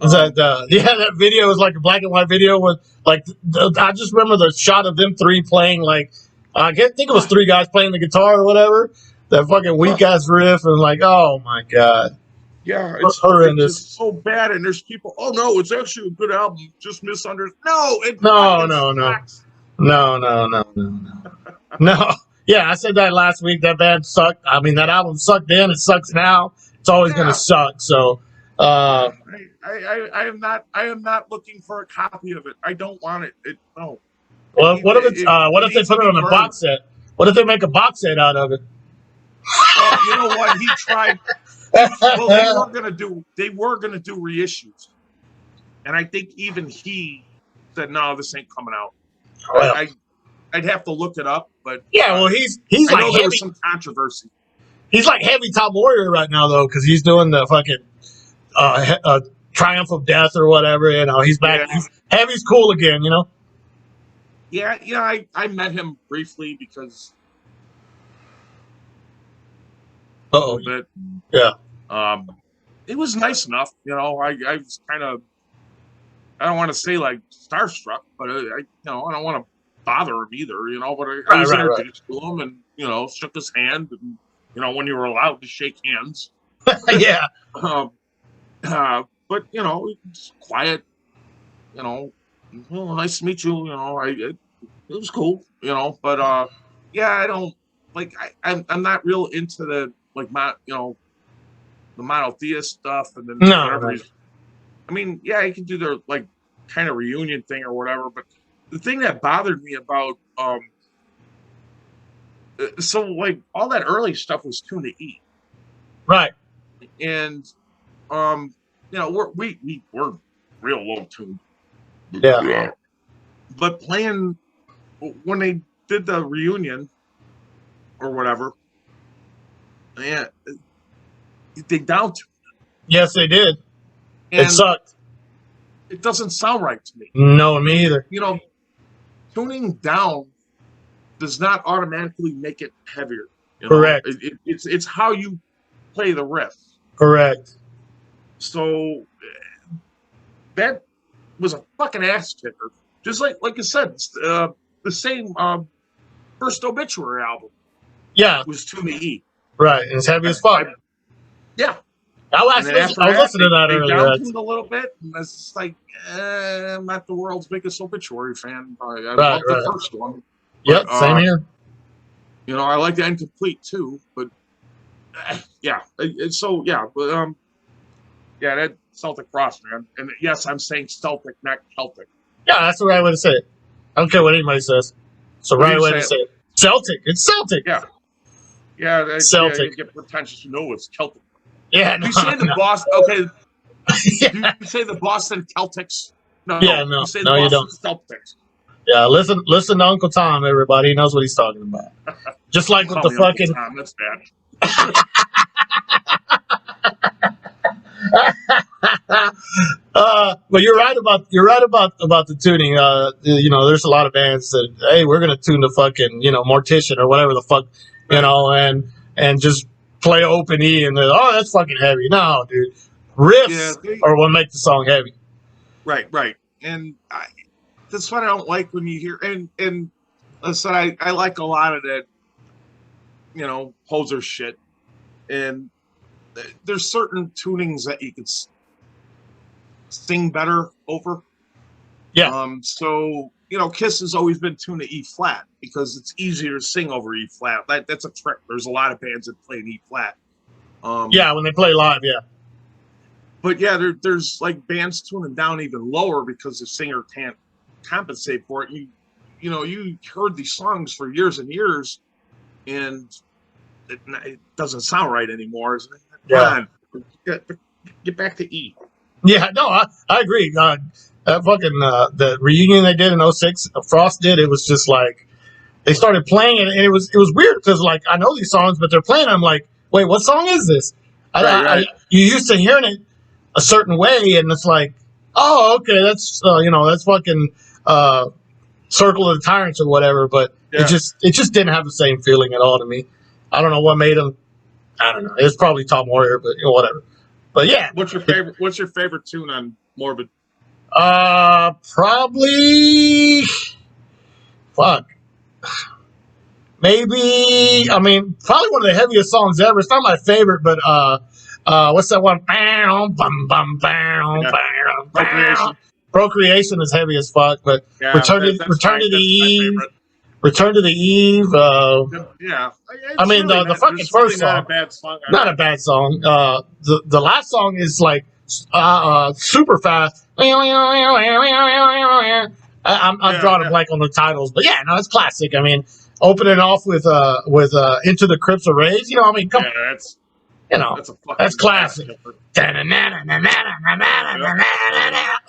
That video was like a black and white video with like I just remember the shot of them three playing like I think it was three guys playing the guitar or whatever. That fucking weak ass riff and like, oh my god. Yeah, it's horrendous. It's so bad, and there's people. Oh no, it's actually a good album. Just misunderstood. No. Yeah, I said that last week. That band sucked. I mean, that album sucked then. It sucks now. It's always gonna suck. So. I am not looking for a copy of it. I don't want it. No. Well, what if they put it on a box set? What if they make a box set out of it? Well, you know what? He tried. Well, they were gonna do reissues, and I think even he said, "No, this ain't coming out." Well, I'd have to look it up, but he's I know there was some controversy. He's like Heavy Top Warrior right now though, because he's doing the fucking Triumph of Death or whatever. He's back. Yeah. Heavy's cool again. Yeah. I met him briefly because. A little bit. Yeah. It was nice enough, I was kind of. I don't want to say like starstruck, but I don't want to bother him either, But I was introduced to him and shook his hand and when you were allowed to shake hands. Yeah. But it's quiet. Nice to meet you. It was cool. But I don't like. I'm not real into the like the monotheist stuff and then whatever. Right. I mean, you can do their like kind of reunion thing or whatever. But the thing that bothered me about so like all that early stuff was tuned to E, right? And we're real low tuned. Yeah. But playing when they did the reunion or whatever, they down tuned. Yes, they did. And it sucked. It doesn't sound right to me. No, me either. Tuning down does not automatically make it heavier. Correct. It's how you play the riff. Correct. So that was a fucking ass kicker. Just like I said, the same first Obituary album. Yeah. Was tuned to E. Right. It's heavy as fuck. Yeah. I was listening to that earlier. Down-tuned a little bit, and it's just like, I'm not the world's biggest Obituary fan. I love the first one. Yep, same here. I like the Incomplete too, but that Celtic Cross, man. And yes, I'm saying Celtic, not Celtic. Yeah, that's the right way to say it. I don't care what anybody says. It's the right way to say it. Celtic. It's Celtic. Yeah. Celtic. You get pretentious. It's Celtic. Yeah. You say the Boston. Okay. You say the Boston Celtics. No. Yeah, no. You say the Boston Celtics. Yeah, listen to Uncle Tom, everybody. He knows what he's talking about. Just like with the fucking. Tom, that's bad. But you're right about the tuning. There's a lot of bands that, hey, we're gonna tune the fucking Mortician or whatever the fuck, and just play open E and oh, that's fucking heavy. No, dude, riffs are what make the song heavy. Right, and that's what I don't like when you hear and listen, I like a lot of that, poser shit, and there's certain tunings that you could sing better over. Yeah. So Kiss has always been tuned to E flat because it's easier to sing over E flat. That's a trick. There's a lot of bands that play in E flat. Yeah, when they play live, yeah. But yeah, there's like bands tuning down even lower because the singer can't compensate for it. You heard these songs for years and years, and it doesn't sound right anymore. Yeah. Get back to E. Yeah, no, I agree. That fucking the reunion they did in 06, Frost did. It was just like they started playing it, and it was weird because like I know these songs, but they're playing. I'm like, wait, what song is this? Right. You used to hearing it a certain way, and it's like, oh, okay, that's that's fucking Circle of the Tyrants or whatever. But it just didn't have the same feeling at all to me. I don't know what made them. I don't know. It was probably Tom Warrior, but whatever. But yeah. What's your favorite tune on Morbid? Probably. Fuck. Maybe. I mean, probably one of the heaviest songs ever. It's not my favorite, but what's that one? Procreation is heavy as fuck, but Return to the Eve. Return to the Eve. I mean, really the fucking first song. Not a bad song. The last song is like super fast. I'm drawing a blank on the titles, but yeah, no, it's classic. I mean, opening off with Into the Crypts of Rays. I mean, come on. That's classic.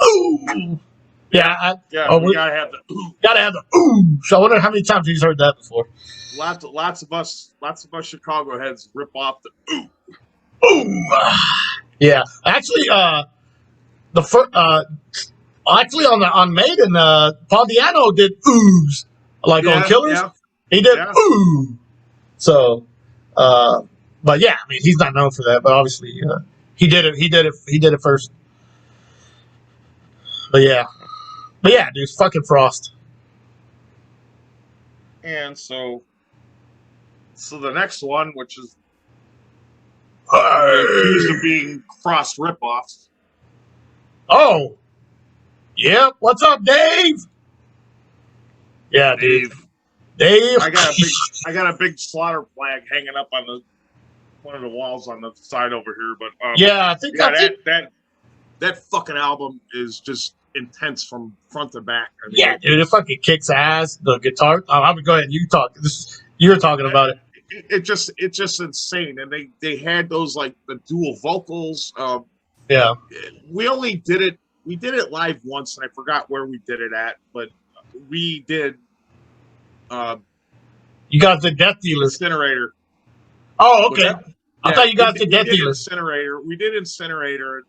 Ooh. Yeah, we gotta have the ooh. Gotta have the ooh. So I wonder how many times he's heard that before. Lots of us Chicago heads rip off the ooh. Ooh. Yeah, actually, actually on Maiden, Paul Di'Anno did oohs on Killers. Yeah. He did ooh. So, but yeah, I mean, he's not known for that, but obviously, he did it. He did it first. But yeah, dude, fucking Frost. And so the next one, which is accused of being cross ripoffs. Oh, yeah. What's up, Dave? Yeah, Dave. I got a big Slaughter flag hanging up on one of the walls on the side over here. But yeah, I think that fucking album is just intense from front to back. I mean, yeah, dude, it fucking kicks ass. The guitar. I would go ahead. You talk. You're talking about it. It's just insane, and they had those like the dual vocals. Yeah, we only did it. We did it live once, and I forgot where we did it at, but we did. You got the Death Dealers. Incinerator. Oh, okay. I thought you got the Death Dealers. Incinerator. We did Incinerator.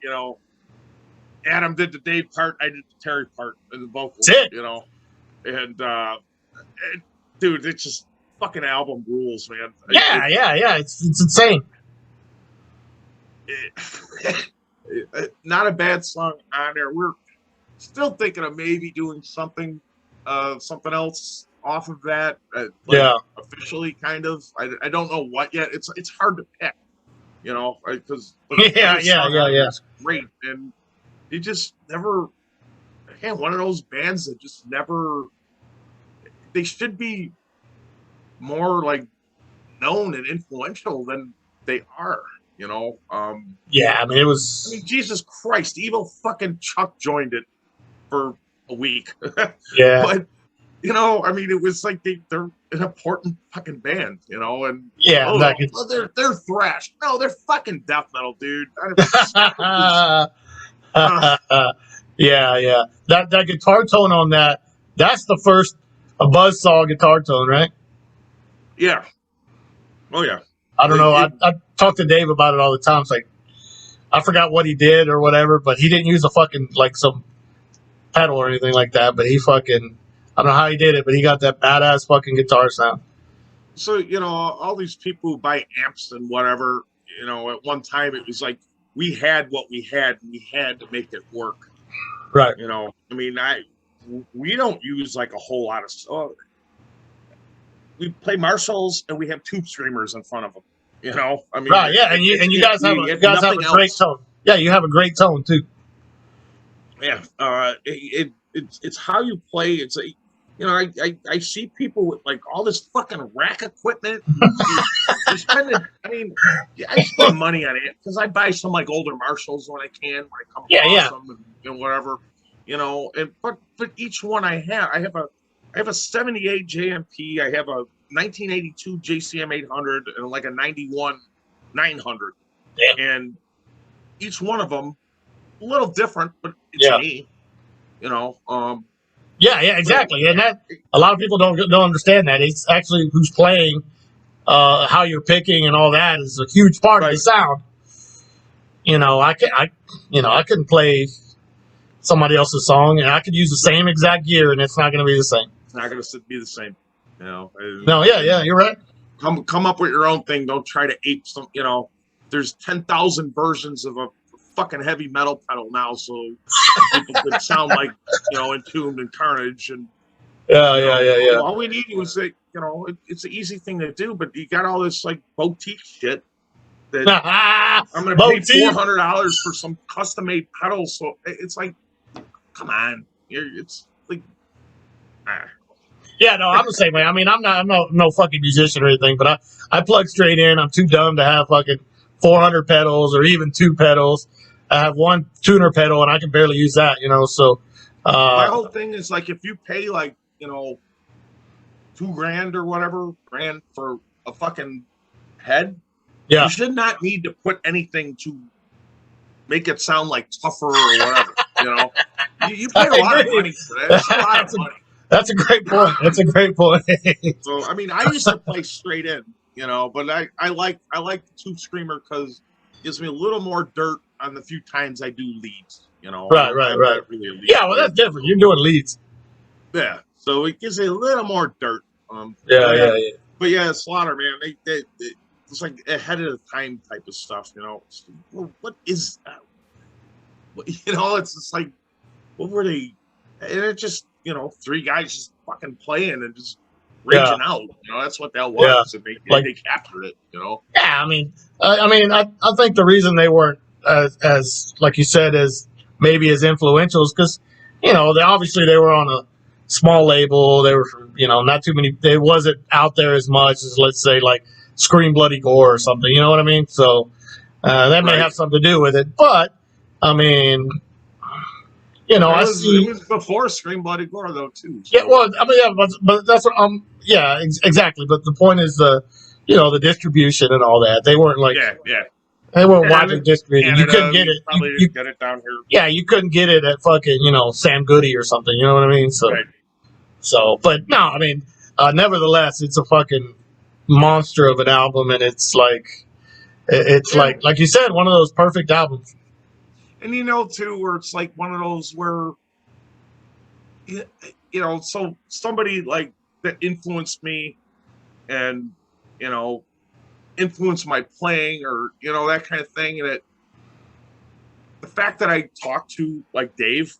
Adam did the Dave part. I did the Terry part in the vocals. That's it. And dude, it's just fucking album rules, man. Yeah. It's insane. Not a bad song on there. We're still thinking of maybe doing something else off of that. Officially, kind of. I don't know what yet. It's hard to pick, because it's great, and he just never. Again, one of those bands that just never. They should be more like known and influential than they are. Yeah, I mean, it was. I mean, Jesus Christ, Evil fucking Chuck joined it for a week. Yeah. But, I mean, it was like they're an important fucking band, and yeah, they're thrash. No, they're fucking death metal, dude. Yeah. That guitar tone on that's the first buzzsaw guitar tone, right? Yeah. Oh yeah. I don't know. I talk to Dave about it all the time. It's like, I forgot what he did or whatever, but he didn't use a fucking like some pedal or anything like that. But he fucking, I don't know how he did it, but he got that badass fucking guitar sound. So, all these people who buy amps and whatever, at one time it was like we had what we had and we had to make it work. Right. I mean, we don't use like a whole lot of we play Marshalls and we have tube streamers in front of them. I mean, right, yeah, and you guys have a great tone. Yeah, you have a great tone too. Yeah, it's how you play. It's I see people with like all this fucking rack equipment. You're spending. I mean, I spend money on it because I buy some like older Marshalls when I can, when I come across them and whatever. And but each one I have a 78 JMP. I have a 1982 JCM 800 and like a 91 900. Damn. And each one of them a little different, but it's me. Yeah, exactly. And that a lot of people don't understand that. It's actually who's playing, how you're picking and all that is a huge part of the sound. I couldn't play somebody else's song and I could use the same exact gear and it's not going to be the same. It's not going to be the same. No, yeah, you're right. Come up with your own thing. Don't try to ape some. There's 10,000 versions of a fucking heavy metal pedal now, so people could sound like Entombed and Carnage and yeah. All we need was that it's an easy thing to do, but you got all this like boutique shit that I'm going to pay $400 for some custom made pedals. So it's like, come on, it's like. Yeah, no, I'm the same way. I mean, I'm no fucking musician or anything, but I plug straight in. I'm too dumb to have fucking 400 pedals or even 2 pedals. I have 1 tuner pedal and I can barely use that, so. My whole thing is like, if you pay like, $2,000 or whatever grand for a fucking head, you should not need to put anything to make it sound like tougher or whatever, You pay a lot of money for that. It's a lot of money. That's a great point. That's a great point. So, I mean, I used to play straight in, but I like the Tube Screamer because it gives me a little more dirt on the few times I do leads, Right. Really yeah, well, that's different. You're doing leads. Yeah, so it gives you a little more dirt. Yeah. But yeah, Slaughter, man, they it's like ahead of the time type of stuff, Well, what is that? It's just like, what were they? And it just, 3 guys just fucking playing and just raging out. That's what that was. And they captured it. Yeah, I mean, I think the reason they weren't as like you said as maybe as influential is because they were on a small label. They were not too many. They wasn't out there as much as let's say like Scream Bloody Gore or something. You know what I mean? So that may have something to do with it. But I mean. It was before Scream Bloody Gore though too. So. Yeah, well, I mean, but that's what exactly. But the point is the distribution and all that. They weren't like they weren't widely distributed. You couldn't get it. You get it down here. Yeah, you couldn't get it at fucking Sam Goody or something. You know what I mean? So, but no, I mean, nevertheless, it's a fucking monster of an album, and it's like like you said, one of those perfect albums. And too, where it's like one of those where, so somebody like that influenced me and, influenced my playing or, that kind of thing. And the fact that I talk to like Dave,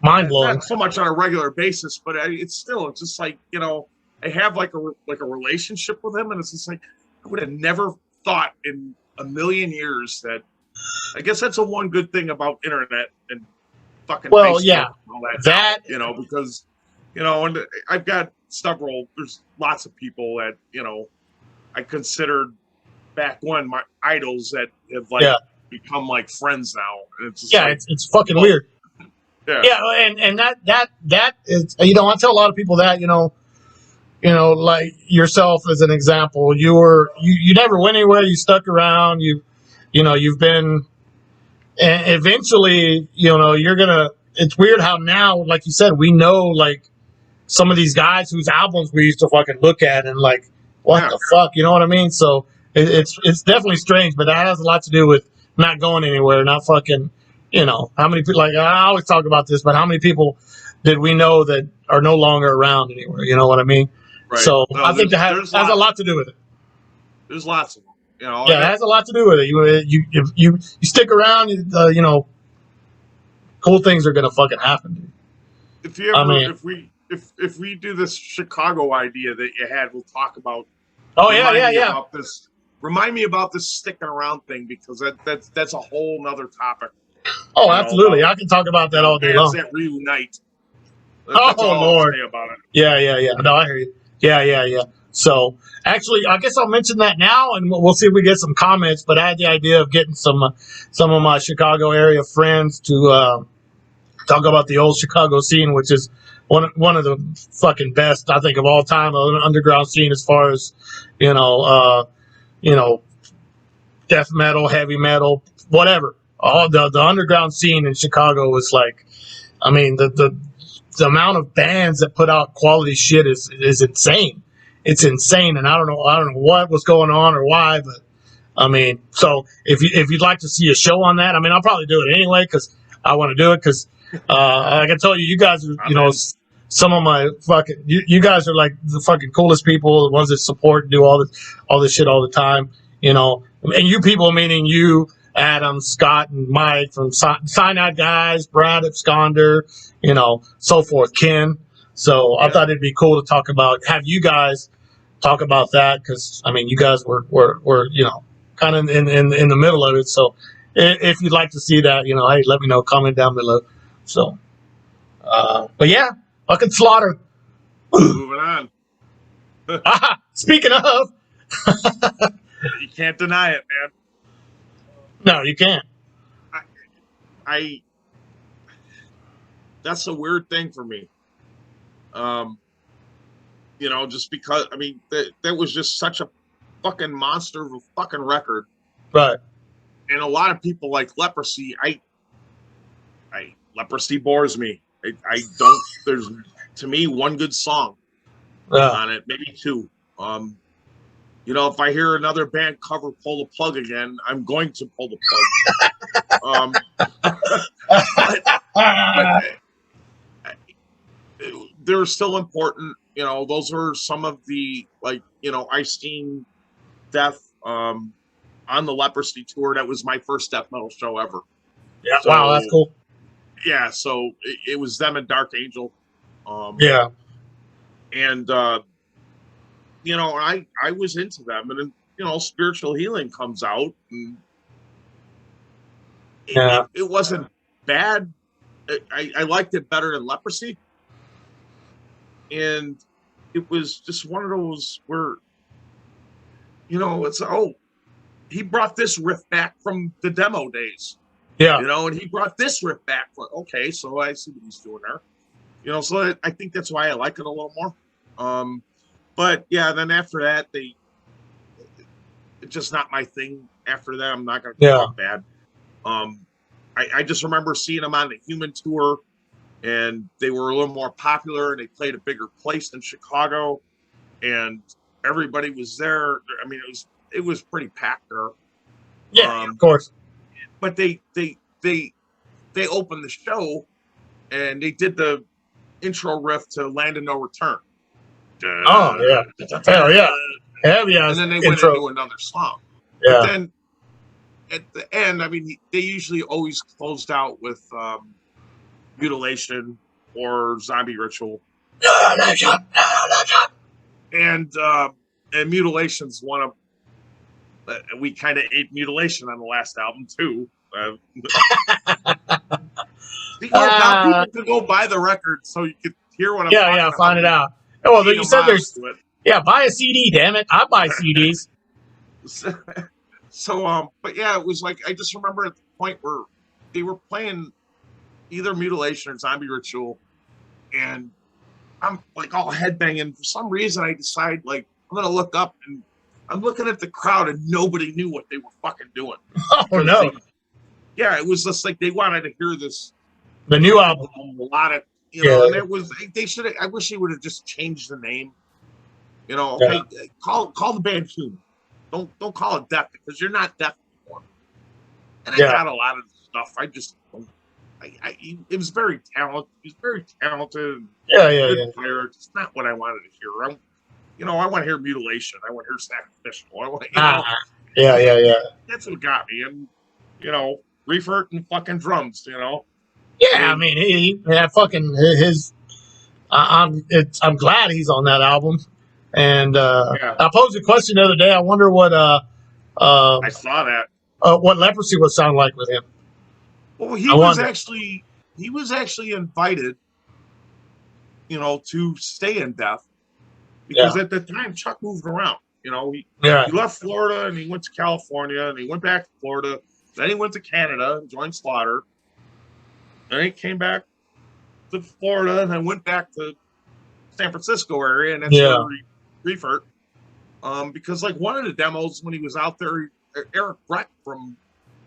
mind blowing. Not so much on a regular basis, but it's just like, I have like a relationship with him. And it's just like, I would have never thought in a million years that. I guess that's the one good thing about internet and fucking Facebook and all that because and I've got there's lots of people that I considered back when my idols that have become like friends now, and it's just it's fucking weird. And that is I tell a lot of people that like yourself as an example, you never went anywhere, you stuck around, you've been, and eventually, you're gonna. It's weird how now, like you said, we know like some of these guys whose albums we used to fucking look at and like, what the fuck, you know what I mean? So it's definitely strange, but that has a lot to do with not going anywhere, not fucking, how many people, like, I always talk about this, but how many people did we know that are no longer around anywhere? You know what I mean? Right. So No, I think that there's has a lot to do with it. There's lots of them. Yeah, it has a lot to do with it. You stick around, cool things are gonna fucking happen. If you I ever, mean, if we do this Chicago idea that you had, we'll talk about. oh yeah. About this. Remind me about this sticking around thing, because that's a whole nother topic. Oh, absolutely. I can talk about that all day bands long. that reunite. That's Oh all I'll Lord. say about it. Yeah. No, I hear you. Yeah. So actually, I guess I'll mention that now, and we'll see if we get some comments. But I had the idea of getting some of my Chicago area friends to talk about the old Chicago scene, which is one of the fucking best, I think, of all time, of an underground scene, as far as you know, uh, you know, death metal, heavy metal, whatever. All the underground scene in Chicago was like, I mean, the amount of bands that put out quality shit is insane. It's insane, and I don't know what was going on or why, but I mean, so if you'd like to see a show on that, I mean, I'll probably do it anyway because I want to do it because I can tell you, you guys are, some of my fucking, you guys are like the fucking coolest people, the ones that support and do all this shit all the time, and you people, meaning you, Adam, Scott, and Mike from Cyanide Guys, Brad Absconder, so forth, Ken. So I thought it'd be cool to have you guys talk about that because I mean, you guys were kind of in the middle of it. So if you'd like to see that, hey, let me know. Comment down below. So, but yeah, fucking Slaughter. Moving on. Speaking of, you can't deny it, man. No, you can't. I that's a weird thing for me. Just because, I mean, that was just such a fucking monster of a fucking record. Right. And a lot of people like Leprosy. Leprosy bores me. I don't, there's, to me, one good song on it, maybe two. If I hear another band cover Pull the Plug again, I'm going to pull the plug. but they're still important. Those are some of the, Iced Death on the Leprosy tour. That was my first death metal show ever. Yeah, so, wow, that's cool. Yeah, so it was them and Dark Angel. Yeah. And, I was into them. And then, Spiritual Healing comes out. And it wasn't bad. I liked it better than Leprosy. And it was just one of those where, it's, he brought this riff back from the demo days. Yeah. And he brought this riff back. Okay, so I see what he's doing there. So I think that's why I like it a little more. But yeah, then after that, it's just not my thing. After that, I'm not going to talk bad. I just remember seeing them on the Human tour, and they were a little more popular, and they played a bigger place than Chicago, and everybody was there. I mean, it was pretty packed there. Yeah, of course. But they opened the show, and they did the intro riff to Land of No Return. Oh yeah, hell yeah, hell yeah. And then they went into another song. Yeah. But then at the end, I mean, they usually always closed out with Mutilation or Zombie Ritual. And Mutilation's one of we kind of ate Mutilation on the last album too. Now people could go buy the record so you could hear what I'm talking about. Find it out. Well, you said there's buy a CD, damn it. I buy CDs. But yeah, it was like, I just remember at the point where they were playing either Mutilation or Zombie Ritual, and I'm like all headbanging. For some reason, I decide like I'm gonna look up, and I'm looking at the crowd, and nobody knew what they were fucking doing. Oh no! It was just like they wanted to hear this. The new album, a lot of and it was. They should. I wish they would have just changed the name. Call the band Human. Don't call it Death, because you're not Death anymore. and I got a lot of stuff. I just don't. It was very talented. He was very talented. Good player. It's not what I wanted to hear. I want to hear mutilation. I want to hear sacrificial. I want, yeah. That's what got me. And Reefert and fucking drums. Yeah, I mean, he fucking his. I'm glad he's on that album. And I posed a question the other day. I wonder what I saw that. What Leprosy would sound like with him. Well, he was actually invited, to stay in Death because at the time Chuck moved around. He left Florida and he went to California and he went back to Florida. Then he went to Canada and joined Slaughter. Then he came back to Florida and then went back to San Francisco area, and that's where Reefert. Because like one of the demos when he was out there, Eric Brett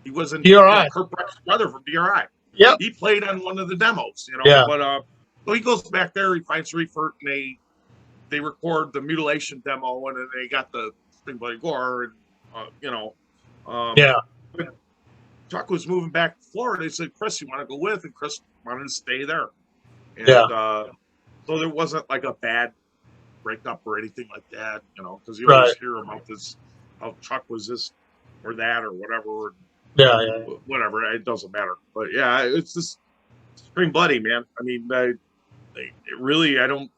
he was in DRI. Kurt Brett's brother from DRI. Yep. He played on one of the demos, But so he goes back there, he finds Reefert, and they record the mutilation demo, and then they got the Spring Bloody Gore, and When Chuck was moving back to Florida, they said, "Chris, you want to go with?" And Chris wanted to stay there, and so there wasn't like a bad breakup or anything like that, because you always hear about this, how Chuck was this or that or whatever. Whatever, it doesn't matter. But it's just Spring Bloody, man. I mean,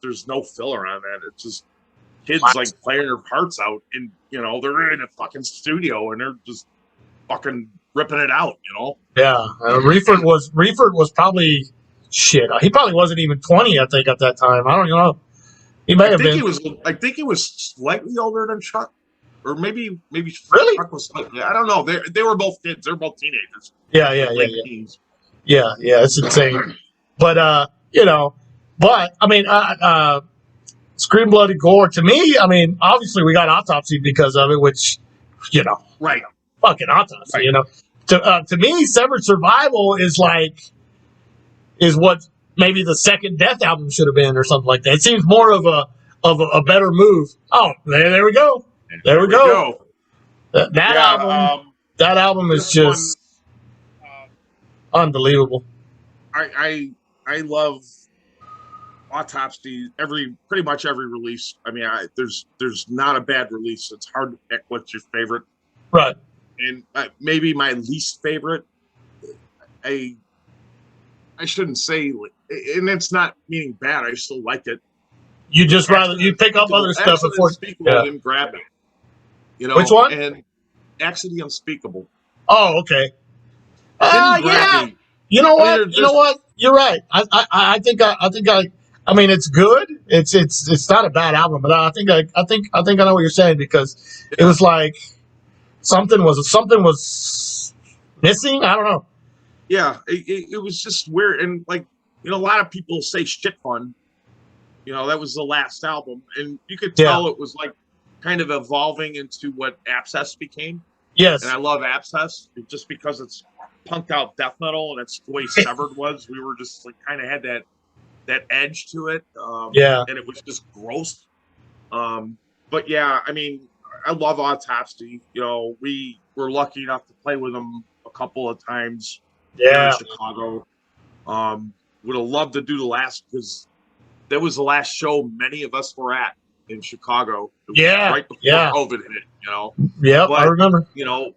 there's no filler on that. It's just kids like playing their hearts out, and they're in a fucking studio and they're just fucking ripping it out, Reefert was probably shit. He probably wasn't even 20, I think, at that time. I don't know. He may have been. I think he was slightly older than Chuck, or maybe really. Chuck was slightly. I don't know. They were both kids. They're both teenagers. Yeah. It's insane. But but I mean, Scream Bloody Gore to me. I mean, obviously we got Autopsy because of it, which right. Fucking Autopsy, right. To me, Severed Survival is what maybe the second Death album should have been, or something like that. It seems more of a better move. Oh, there we go. There we go. That album is just unbelievable. I love Autopsy. Pretty much every release. I mean, there's not a bad release. It's hard to pick what's your favorite. Right. And maybe my least favorite, I shouldn't say, and it's not meaning bad. I still like it. You just you pick up other stuff before. Unspeakable didn't grab me. Which one? And Accident Unspeakable. Oh, okay. Yeah. You know what? You're right. I think I mean, it's good. It's not a bad album, but I think I know what you're saying, because it was like something was missing. I don't know. Yeah, it was just weird, and like a lot of people say Shit Fun. That was the last album, and you could tell it was like kind of evolving into what Abscess became. Yes, and I love Abscess just because it's punked out death metal, and it's the way Severed was. We were just like kind of had that edge to it. And it was just gross. But yeah, I mean, I love Autopsy. We were lucky enough to play with them a couple of times. In Chicago. Would have loved to do the last, because that was the last show many of us were at in Chicago. It was right before COVID hit. Yeah, I remember.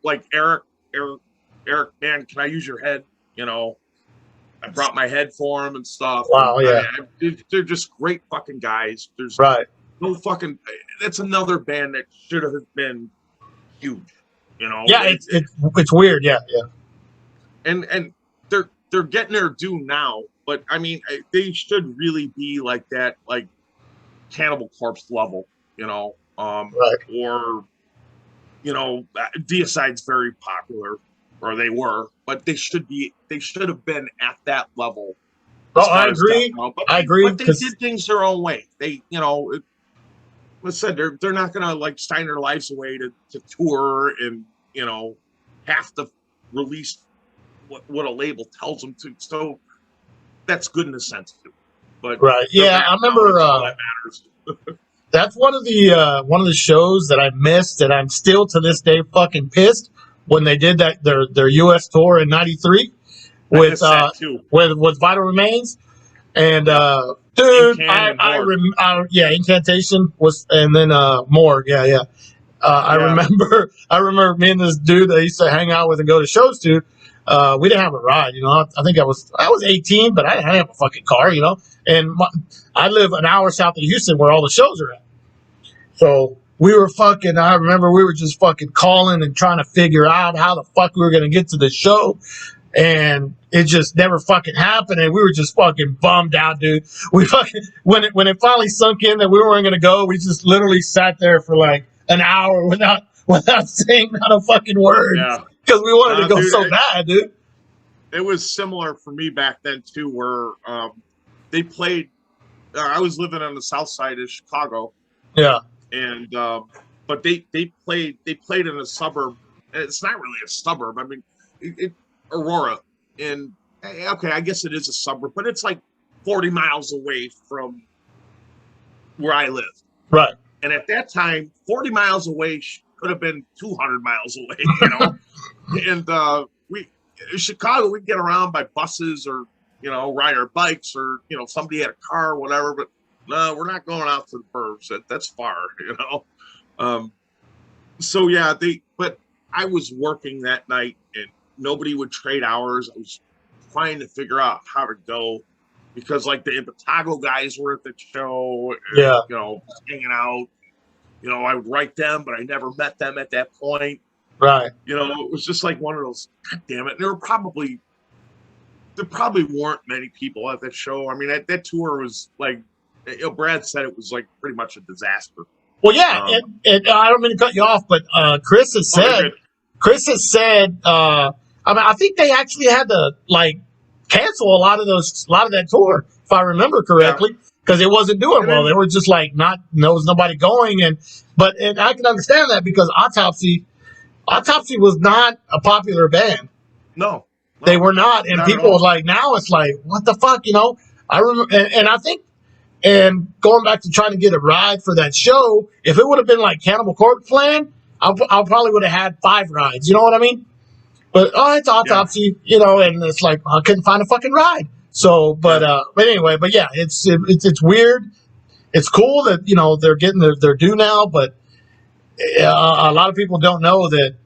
Like Eric, man, can I use your head? I brought my head for him and stuff. Wow, they're just great fucking guys. There's no fucking. That's another band that should have been huge. Yeah, it's weird. Yeah. And they're getting their due now, but I mean, they should really be like that, like Cannibal Corpse level, or Deicide's very popular, or they were, but they should have been at that level. Oh, I agree. I agree. But they did things their own way. They, like I said, they're not gonna like sign their lives away to tour and have to release what a label tells them to. So that's good in a sense too. But I remember that matters. That's one of the shows that I missed, and I'm still to this day fucking pissed, when they did their U.S. tour in '93 with Vital Remains. And dude, Incantation was, and then Morgue, I remember me and this dude that I used to hang out with and go to shows to. We didn't have a ride, I think I was 18, but I didn't have a fucking car, And I live an hour south of Houston, where all the shows are at. So we were fucking. I remember we were just fucking calling and trying to figure out how the fuck we were gonna get to the show. And it just never fucking happened, and we were just fucking bummed out, dude. We fucking when it finally sunk in that we weren't gonna go, we just literally sat there for like an hour without saying not a fucking word, because we wanted to go so bad, dude. It was similar for me back then too, where they played. I was living on the south side of Chicago, and but they played in a suburb. It's not really a suburb. I mean, Aurora, and okay, I guess it is a suburb, but it's like 40 miles away from where I live. Right. And at that time, 40 miles away could have been 200 miles away, And Chicago, we get around by buses or, ride our bikes, or, somebody had a car or whatever, but no, we're not going out to the burbs. That's far, So yeah, but I was working that night, and nobody would trade hours. I was trying to figure out how to go, because like the Impetigo guys were at the show, and, hanging out. I would write them, but I never met them at that point. Right. It was just like one of those, God damn it. And there probably weren't many people at that show. I mean, that tour was like, Brad said it was like pretty much a disaster. Well, yeah, I don't mean to cut you off, but Chris has said, I think they actually had to like cancel a lot of that tour, if I remember correctly, because it wasn't doing well. They were just like there was nobody going, and I can understand that, because Autopsy was not a popular band. No, they were not, and people were like, now it's like, what the fuck, I remember, and I think. And going back to trying to get a ride for that show, if it would have been like Cannibal Corpse playing, I probably would have had 5 rides. You know what I mean? But it's Autopsy, and it's like I couldn't find a fucking ride. So, but anyway, but yeah, it's weird. It's cool that they're getting their due now, but a lot of people don't know that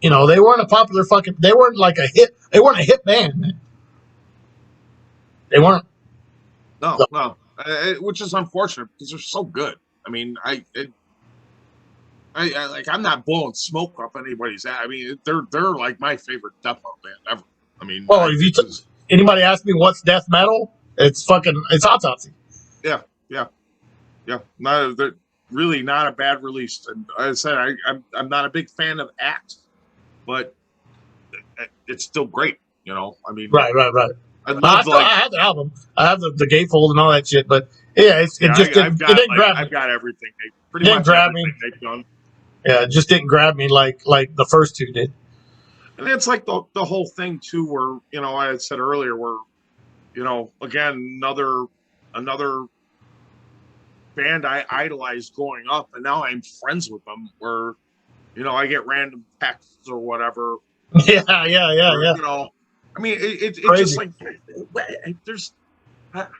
they weren't a popular they weren't like a hit. They weren't a hit band, man. They weren't. No. Which is unfortunate, because they're so good. I mean, I like, I'm not blowing smoke up anybody's ass. I mean, they're like my favorite death metal band ever. I mean, well, if anybody asks me what's death metal, it's Autopsy. Yeah. They're really not a bad release. And as I said, I'm not a big fan of Act, but it's still great. I mean, right. I have the album. I have the gatefold and all that shit. But yeah, it didn't grab me. I've got everything. Pretty much everything they've done. Yeah, it just didn't grab me like the first 2 did. And it's like the whole thing too, where I had said earlier, where again, another band I idolized growing up, and now I'm friends with them. Where I get random texts or whatever. Yeah. I mean, it's just like, there's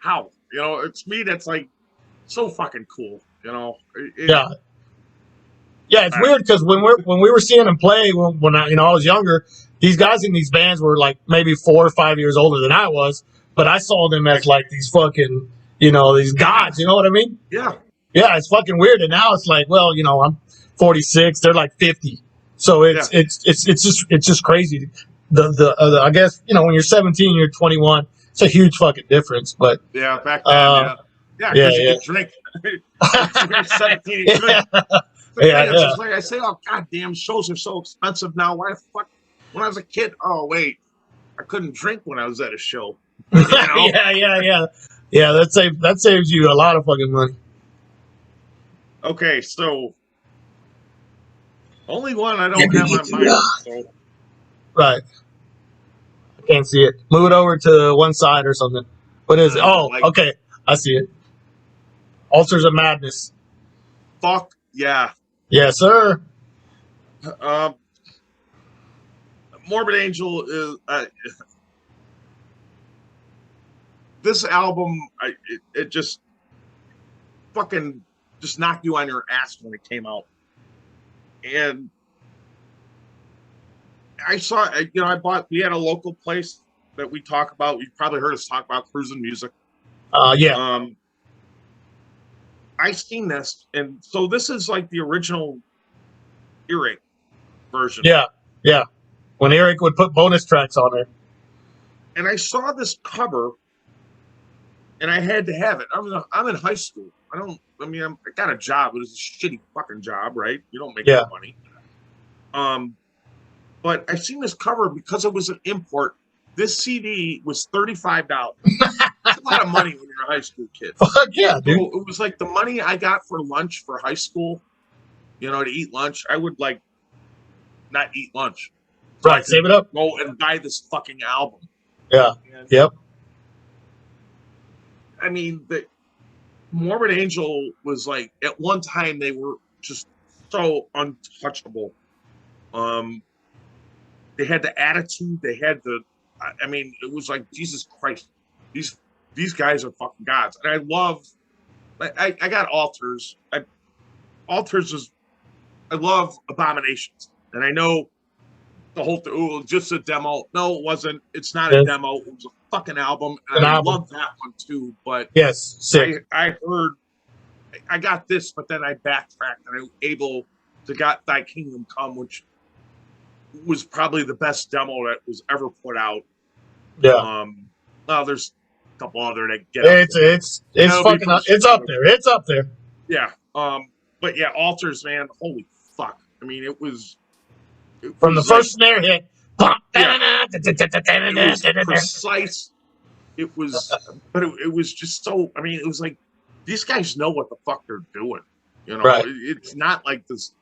how, it's me. That's like so fucking cool, Yeah, it's weird, because when we were seeing them play when I was younger, these guys in these bands were like maybe 4 or 5 years older than I was, but I saw them as like these fucking these gods. You know what I mean? Yeah, it's fucking weird. And now it's like, well, I'm 46, they're like 50, so it's just crazy. The I guess when you're 17, you're 21. It's a huge fucking difference. But yeah, back then, because you could drink. You're 17, you could. It's like I say, oh goddamn, shows are so expensive now. Why the fuck? When I was a kid, oh wait, I couldn't drink when I was at a show. Yeah. That saves you a lot of fucking money. Okay, so only one I don't have on mind. So. Right. I can't see it. Move it over to one side or something. What is it? Oh, okay. I see it. Ulcers of Madness. Fuck yeah. Yes, sir. Morbid Angel is this album. It just fucking just knocked you on your ass when it came out, and I saw. I bought. We had a local place that we talk about. You probably heard us talk about Cruising Music. Yeah. I seen this, and so this is like the original earache version. Yeah. When Eric would put bonus tracks on there. And I saw this cover, and I had to have it. I'm in high school. I got a job. It was a shitty fucking job, right? You don't make any money. But I seen this cover because it was an import. This CD was $35. That's a lot of money when you're a high school kid. Fuck yeah, dude. So it was like the money I got for lunch for high school, to eat lunch. I would like not eat lunch. So right, save it up. Go and buy this fucking album. Yeah. And, yep. I mean, the Morbid Angel was like, at one time they were just so untouchable. They had the attitude. They had it was like, Jesus Christ, these guys are fucking gods. And I got Altars. I love Abominations. And I know the whole thing, just a demo. No, it wasn't. It's not a demo. It was a fucking album. And I love that one too. But yes, sick. I heard, I got this, but then I backtracked and I was able to got Thy Kingdom Come, which was probably the best demo that was ever put out. Yeah. Well, there's a couple other that get it's fucking it's up there. It's up there. Yeah. But yeah, Altars, man, holy fuck. I mean, it was from the first snare hit. It was precise. It was just so. I mean, it was like these guys know what the fuck they're doing. Right. It's not like this.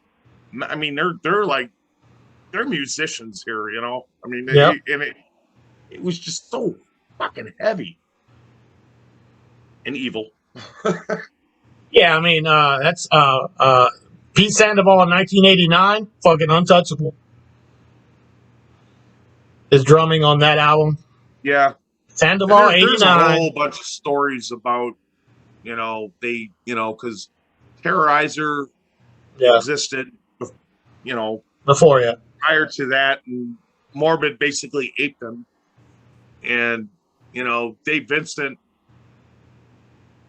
I mean, they're musicians here. I mean, it was just so fucking heavy and evil. Yeah, I mean, that's Pete Sandoval in 1989, fucking untouchable. His drumming on that album. Yeah. Sandoval, 89. There's a whole bunch of stories about, because Terrorizer existed, before, yeah. Prior to that, and Morbid basically aped them. And, Dave Vincent,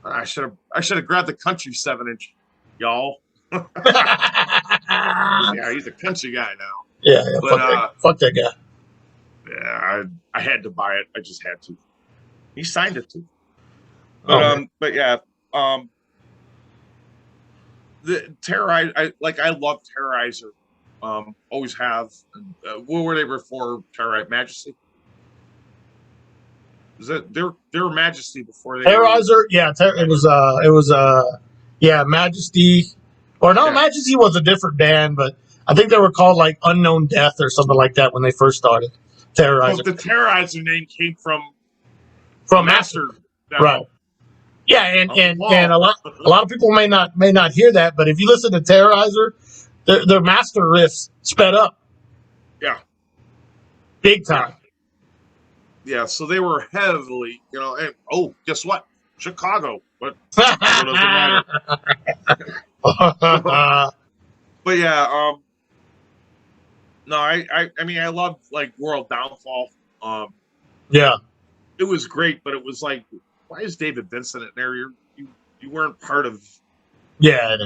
I should have grabbed the country 7-inch, y'all. Yeah, he's a country guy now. Yeah, but fuck that guy. Yeah, I had to buy it. I just had to. He signed it too. But yeah, the Terrorizer. I love Terrorizer. Always have. What were they before Terrorizer? Majesty. Is that their Majesty before they? Terrorizer, yeah. It was Majesty, or no, Majesty was a different band, but I think they were called like Unknown Death or something like that when they first started. Terrorizer. Well, the Terrorizer name came from Master, right? Yeah, and a lot of people may not hear that, but if you listen to Terrorizer, their Master riffs sped up. Yeah, big time. Yeah, so they were heavily, and guess what? Chicago, but doesn't matter. But yeah, no, I mean, I love like World Downfall. Yeah, it was great, but it was like, why is David Vincent in there? You weren't part of. Yeah,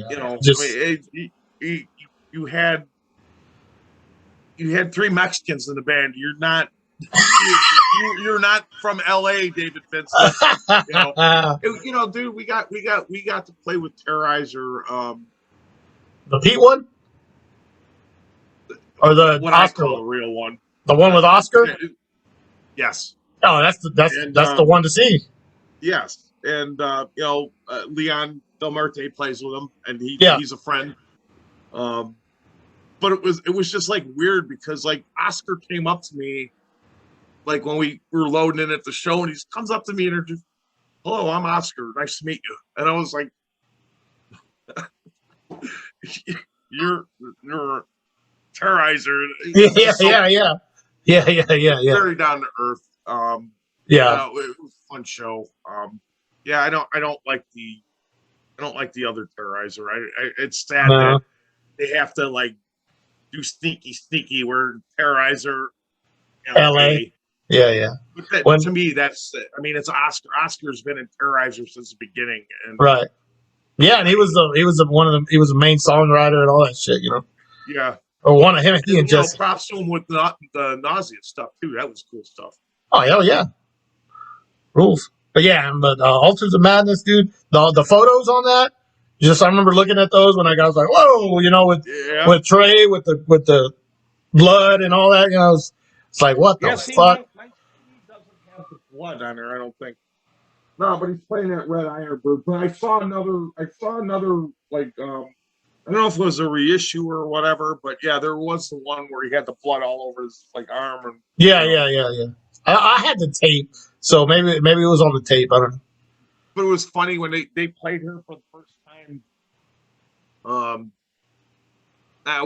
just I mean, you had 3 Mexicans in the band. You're not. You're not from LA, David Vincent. Dude, we got to play with Terrorizer. The Pete one, or the what Oscar I call the real one, the one with Oscar. Yes. Oh, that's the one to see. Yes, and Leon Del Muerte plays with him, and he's a friend. But it was just like weird because like Oscar came up to me. Like when we were loading in at the show, and he comes up to me and just, "Hello, I'm Oscar. Nice to meet you." And I was like, "You're Terrorizer." Yeah. Yeah, yeah, yeah, yeah, Very down to earth. yeah. It was a fun show. Yeah, I don't like the other Terrorizer. It's sad that No, they have to like do sneaky. Where Terrorizer L.A. L.A. Yeah, yeah. But that, When to me, that's I mean, it's Oscar. Oscar's been in Terrorizer since the beginning, and right. Yeah, and I mean, he was the one of them. He was the main songwriter and all that shit. You know, yeah, or one of him. He and Jesse. props to him with the nausea stuff too. That was cool stuff. Oh hell yeah, rules. But yeah, but Altars of Madness, dude. The photos on that. Just I remember looking at those when I was like, whoa, you know, Yeah, with Trey with the blood and all that. You know, it's like what the yeah. See, fuck. my CD doesn't have the blood on there. I don't think. No, but he's playing that Red Iron Bird. But I saw another. Like I don't know if it was a reissue or whatever, but yeah, there was the one where he had the blood all over his like arm and Yeah, you know. yeah, yeah, yeah. I had the tape, so maybe it was on the tape. I don't know. But it was funny when they played her for the first time. Um,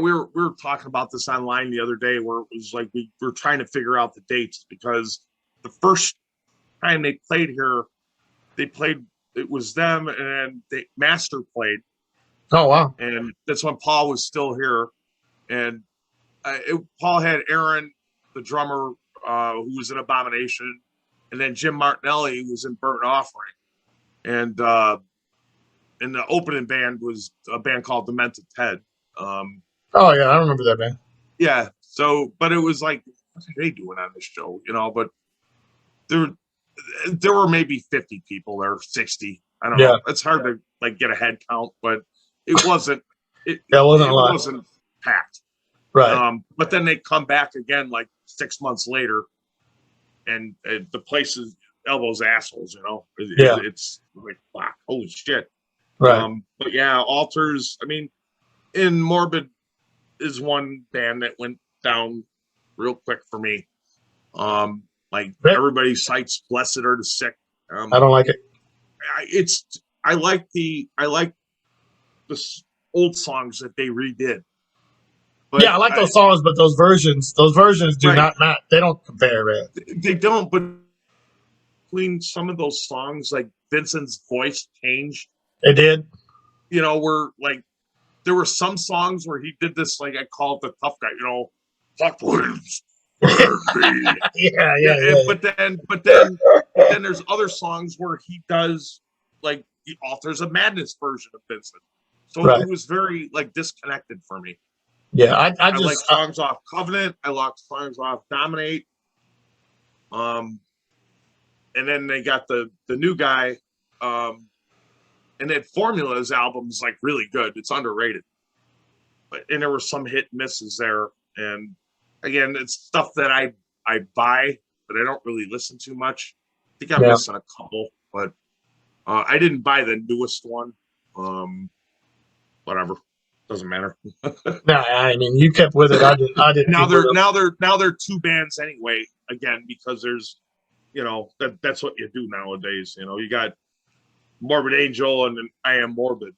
we were talking about this online the other day, where it was like we were trying to figure out the dates because the first time they played here, they played it was them and they Master played, Oh wow. and that's when Paul was still here, and Paul had Aaron, the drummer, who was in Abomination, and then Jim Martinelli was in Burnt Offering, and the opening band was a band called Demented Ted. Oh yeah, I remember that man. Yeah, so but it was like, what are they doing on this show? But there there were maybe 50 people there, 60. I don't Yeah, know. It's hard to like get a head count, but it wasn't that wasn't a it lot. wasn't packed. Right. But then they come back again like 6 months later, and the place is elbows assholes. Yeah. It's like fuck, holy shit. Right. But yeah, Altars. I mean, in Morbid is one band that went down real quick for me. Like everybody cites Blessed Are the Sick. I don't like it. I like the old songs that they redid. But Yeah, I like those songs, but those versions do right, not they don't compare, man. they don't. But between some of those songs, like Vincent's voice changed. It did. Where like there were some songs where he did this, like I call it the tough guy. Fuck Williams. Yeah. But then there's other songs where he does like the Authors of Madness version of Vincent. So Right. it was very like disconnected for me. Yeah, I like songs off Covenant. I like songs off Dominate. And then they got the new guy. And then Formula's album is like really good. It's underrated. And there were some hit and misses there. And again, it's stuff that I buy, but I don't really listen to much. I think I'm missing a couple, but I didn't buy the newest one. Whatever, doesn't matter. Nah, I mean you kept with it. I didn't. Now they're two bands anyway. Again, because there's, that's what you do nowadays. You got Morbid Angel and I Am Morbid.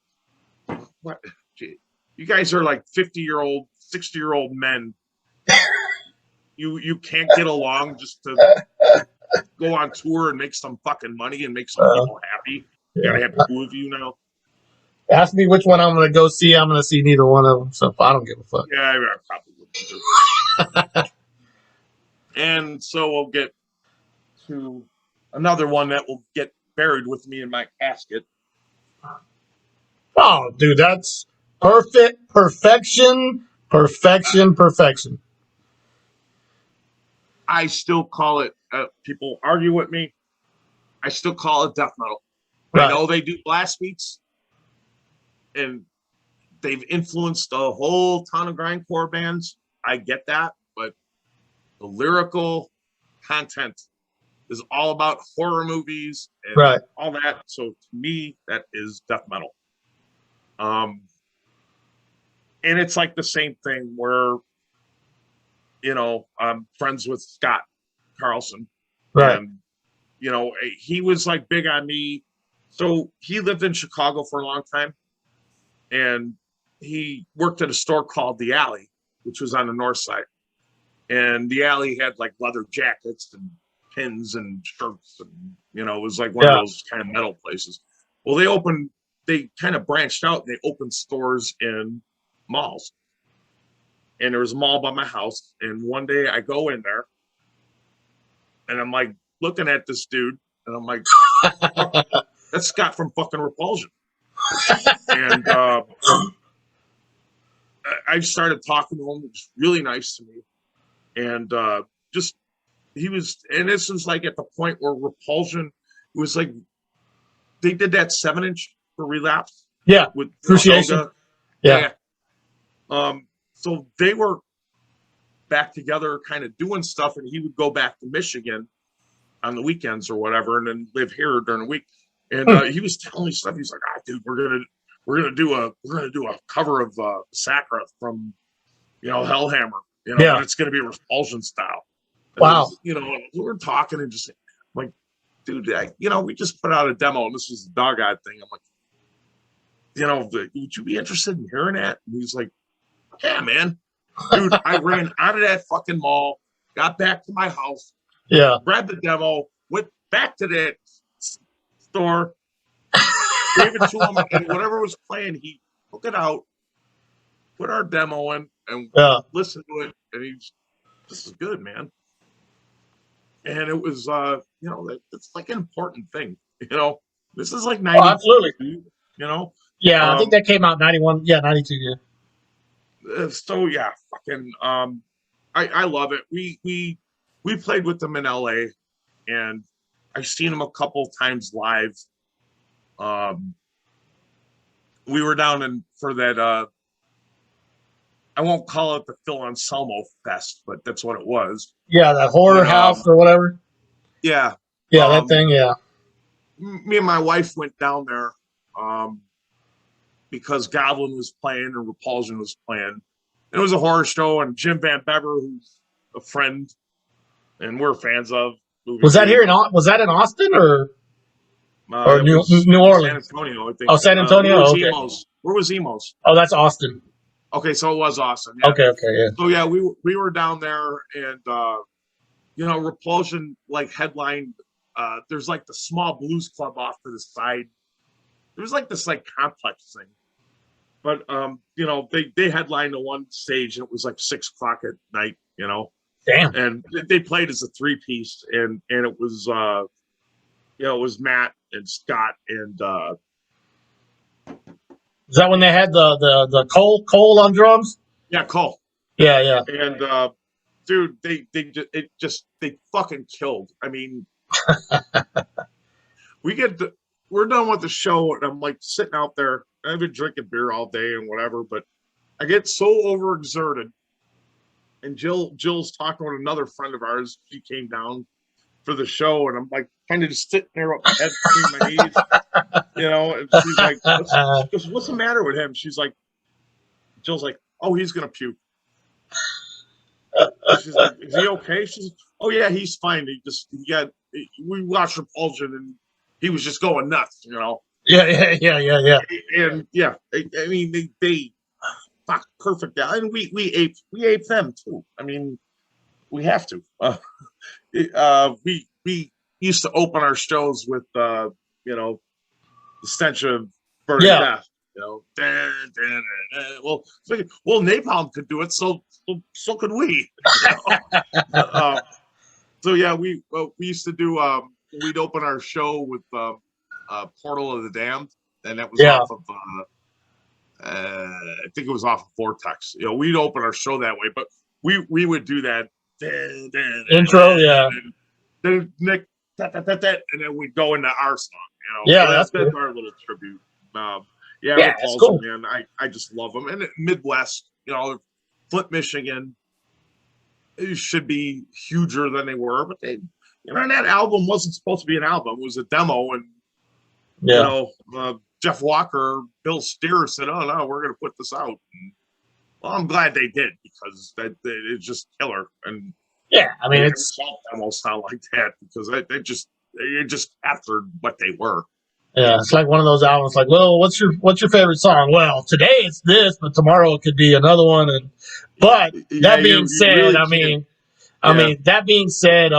What? Gee, you guys are like 50-year-old, 60-year-old men. You can't get along just to go on tour and make some fucking money and make some people happy. You gotta have two of you now. Ask me which one I'm going to go see. I'm going to see neither one of them, so I don't give a fuck. Yeah, I probably would. And so we'll get to another one that will get buried with me in my casket. Oh, dude, that's perfection. I still call it, people argue with me, I still call it death metal. Right. I know they do blast beats, and they've influenced a whole ton of grindcore bands. I get that, but the lyrical content is all about horror movies and all that. So to me, that is death metal. And it's like the same thing where, I'm friends with Scott Carlson. Right. And, he was like big on me. So he lived in Chicago for a long time. And he worked at a store called The Alley, which was on the north side. and the alley had like leather jackets and pins and shirts, and it was like one of those kind of metal places. Well, they kind of branched out and they opened stores in malls. And there was a mall by my house. And one day I go in there and I'm like looking at this dude and I'm like, that's Scott from fucking Repulsion. And I started talking to him. It was really nice to me. And and this was like at the point where Repulsion, it was like, they did that 7-inch for Relapse. Yeah. With Appreciation. Yeah. So they were back together kind of doing stuff, and he would go back to Michigan on the weekends or whatever, and then live here during the week. And he was telling me stuff. He's like, dude, we're gonna do a cover of Sacra from Hellhammer, and it's gonna be Repulsion style. And wow. We were talking and just like, dude, we just put out a demo, and this was the Dog Eyed thing. I'm like, would you be interested in hearing that? And he's like, yeah, man. Dude, I ran out of that fucking mall, got back to my house, grabbed the demo, went back to that store, gave it to him, and whatever was playing, he took it out, put our demo in, and listened to it, and this is good, man. And it was, it's like an important thing, This is like 92, absolutely. Yeah, I think that came out 91. Yeah, 92. Yeah. So yeah, fucking, I love it. We played with them in LA, and I've seen them a couple times live. We were down for that. I won't call it the Phil Anselmo Fest, but that's what it was. Yeah, that horror house or whatever. Yeah. Yeah, that thing. Yeah. Me and my wife went down there. Because Goblin was playing and Repulsion was playing. It was a horror show, and Jim Van Bever, who's a friend and we're fans of. Was that here was that in Austin or New Orleans? San Antonio, I think. Oh, San Antonio. Where was Emos? Oh, that's Austin. Okay, so it was Austin. Yeah. Okay, yeah. So yeah, we were down there, and Repulsion like headlined. There's like the small blues club off to the side. It was like this like complex thing, but they headlined the one stage, and it was like 6 o'clock at night, Damn. And they played as a 3-piece, and it was it was Matt and Scott and is that when they had the Cole on drums? Yeah, Cole. Yeah. And dude, they fucking killed. I mean, we're done with the show, and I'm like sitting out there. I've been drinking beer all day and whatever, but I get so overexerted. And Jill's talking with another friend of ours. She came down for the show, and I'm like kind of just sitting there with my head between my knees, And she's like, "What's the matter with him?" She's like, Jill's like, "Oh, he's gonna puke." She's like, "Is he okay?" She's like, "Oh yeah, he's fine. We watched Repulsion, and he was just going nuts, Yeah. And yeah, I mean, they fuck perfect. And we ape them too. I mean, we have to. We used to open our shows with the stench of burning death. Well, Napalm could do it, so could we. So yeah, we used to do. We'd open our show with Portal of the Damned, and that was off of. I think it was off of Vortex. We'd open our show that way, but we would do that intro, yeah. Then Nick, and then we'd go into our song. Yeah, so that's our little tribute. Repulsion, cool. Man, I just love them. And Midwest, Flint, Michigan, it should be huger than they were, but they, that album wasn't supposed to be an album. It was a demo, and Jeff Walker, Bill Steer said, "Oh no, we're going to put this out." And, well, I'm glad they did, because it's just killer. And yeah, I mean, it's almost sound like that, because they just captured what they were. Yeah, it's like one of those albums. Like, well, what's your favorite song? Well, today it's this, but tomorrow it could be another one. But that being said, I mean, I mean, that being said,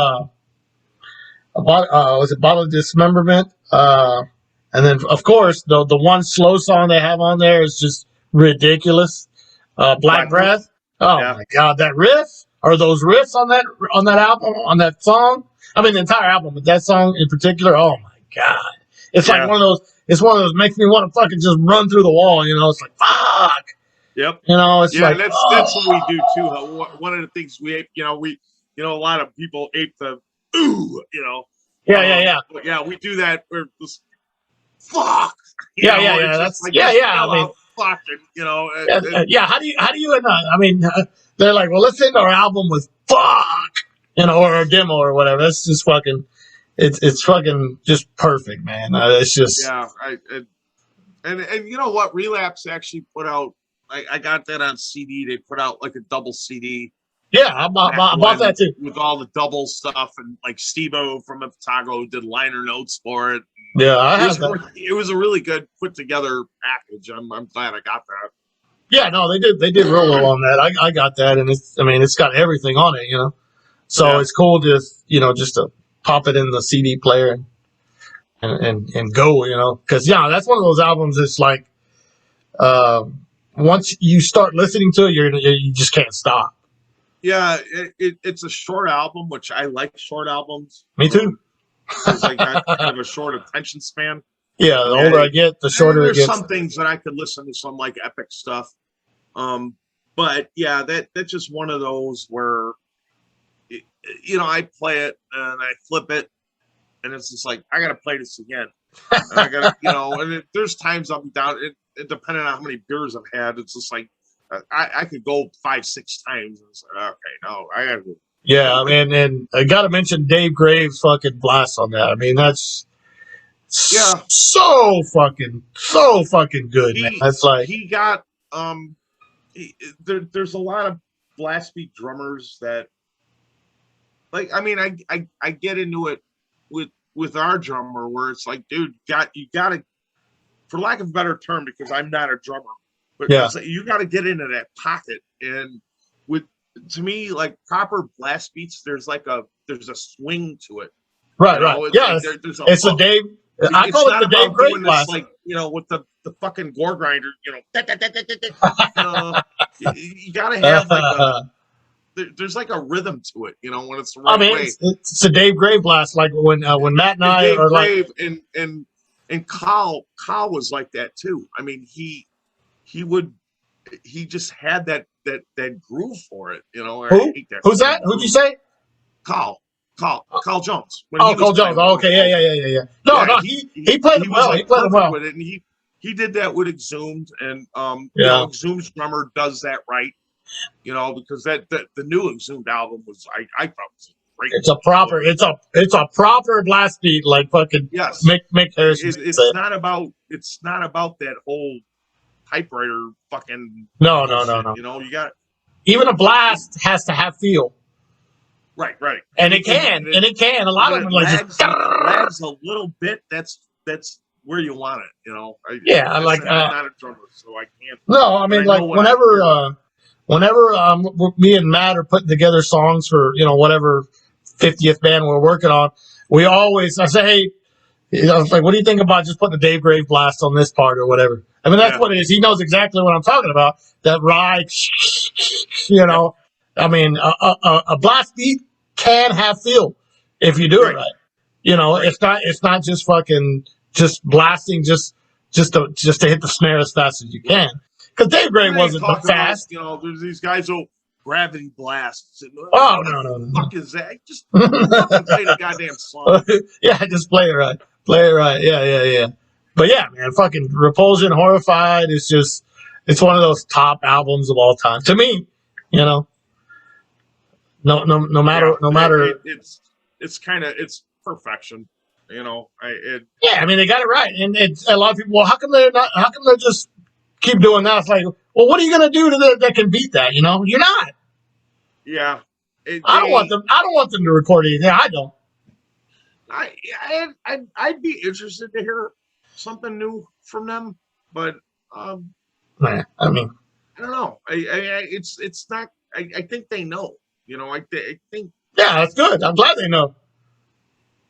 was it Bottle of Dismemberment? And then, of course, the one slow song they have on there is just ridiculous. Black Breath. Oh my God, that riff or those riffs on that album, on that song. I mean, the entire album, but that song in particular. Oh my God, it's like one of those. It's one of those makes me want to fucking just run through the wall. It's like fuck. Yep. It's like that's what we do too. One of the things we ape, a lot of people ape the ooh, Yeah. But yeah, we do that. We're just fuck. Yeah. That's like, yeah. I mean, fucking, yeah. How do you? I mean, they're like, well, let's end our album with fuck, or a demo or whatever. That's just fucking. It's fucking just perfect, man. It's just and you know what? Relapse actually put out. I got that on CD. They put out like a double CD. Yeah, I bought that too. With all the double stuff, and like Steve-O from Otago did liner notes for it. Yeah, I have that. It was a really good put together package. I'm glad I got that. Yeah, no, they did real well on that. I got that, and it's got everything on it, So it's cool just to pop it in the CD player and go, because that's one of those albums. It's like once you start listening to it, you just can't stop. Yeah, it's a short album, which I like short albums. Me too. Because I got kind of a short attention span. Yeah, the older I get, the shorter it gets. There's some things that I could listen to, some like epic stuff. But yeah, that's just one of those where, I play it and I flip it, and it's just like I gotta play this again. And I gotta, and there's times I'll be down. It depending on how many beers I've had, it's just like I could go 5-6 times. And it's like, okay, no, I gotta go. Yeah, I mean, and I got to mention Dave Graves' fucking blast on that. I mean, that's so fucking good, man. That's like he got there's a lot of blast beat drummers that, like, I mean, I get into it with our drummer where it's like, dude, you gotta, for lack of a better term, because I'm not a drummer, but you got to get into that pocket. And to me, like proper blast beats, there's a swing to it. Right. Yeah, it's a Dave. I call it the Dave Graves blast. Like, with the fucking gore grinder, you got to have there's like a rhythm to it, when it's the right way. It's a Dave Graves blast, like when Matt and I Dave are Grave like, and Kyle was like that too. I mean, he just had that groove for it, Who's that? Who'd you say? Carl Jones. Carl Jones. Oh, okay, yeah. No, he played it well. He played it well. With it, and he did that with Exhumed, and Exhumed's drummer does that right, because the new Exhumed album was I thought was great. It's a proper blast beat, like fucking Mick Harrison. It's not about that whole typewriter fucking no. You got, even a blast has to have feel. Right. And it can. A lot of them lags a little bit. That's where you want it, I'm not a drummer, so I can't. No, I mean, like whenever me and Matt are putting together songs for whatever 50th band we're working on, I say, hey, it's like, what do you think about just putting a Dave Graves blast on this part or whatever? I mean, that's what it is. He knows exactly what I'm talking about. That ride, I mean, a blast beat can have feel if you do it right. It's not just fucking just blasting just to hit the snare as fast as you can. Because Dave Graves wasn't fast. There's these guys who gravity blasts. Oh no! What the fuck is that? Just fucking play the goddamn song. Yeah, just play it right. Yeah. But yeah, man, fucking Repulsion, Horrified is just, it's one of those top albums of all time to me. No matter. It's perfection. I mean, they got it right, and it's a lot of people. Well, how come they're just keep doing that? It's like, well, what are you gonna do that can beat that? You're not. Yeah. I don't want them to record anything. I don't. I'd be interested to hear something new from them, but I mean, I don't know. It's not. I think they know. I think. Yeah, that's good. I'm glad they know.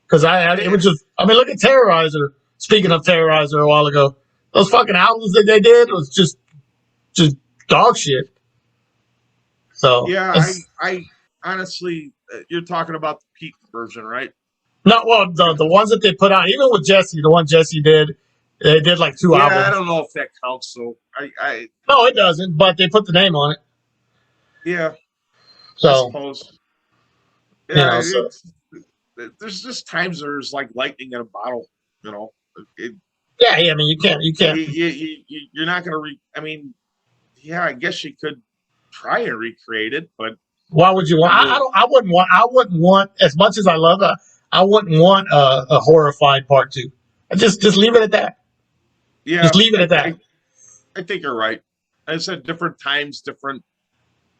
Because it was just, I mean, look at Terrorizer. Speaking of Terrorizer a while ago, those fucking albums that they did was just dog shit. So Yeah, I honestly, you're talking about the peak version, right? no, well, the ones that they put out, even with Jesse, the one Jesse did, they did like 2 Yeah, albums. I don't know if that counts. So No, it doesn't. But they put the name on it. Yeah, So I suppose. Yeah, so there's just times there's like lightning in a bottle. It, yeah. I mean, you can't. you're not gonna I mean, yeah, I guess you could try and recreate it, but Why would you want? I wouldn't want. I wouldn't want as much as I love it. I wouldn't want a horrified part 2. Just leave it at that. Yeah, just leave it at that. I think you're right. I said different times, different.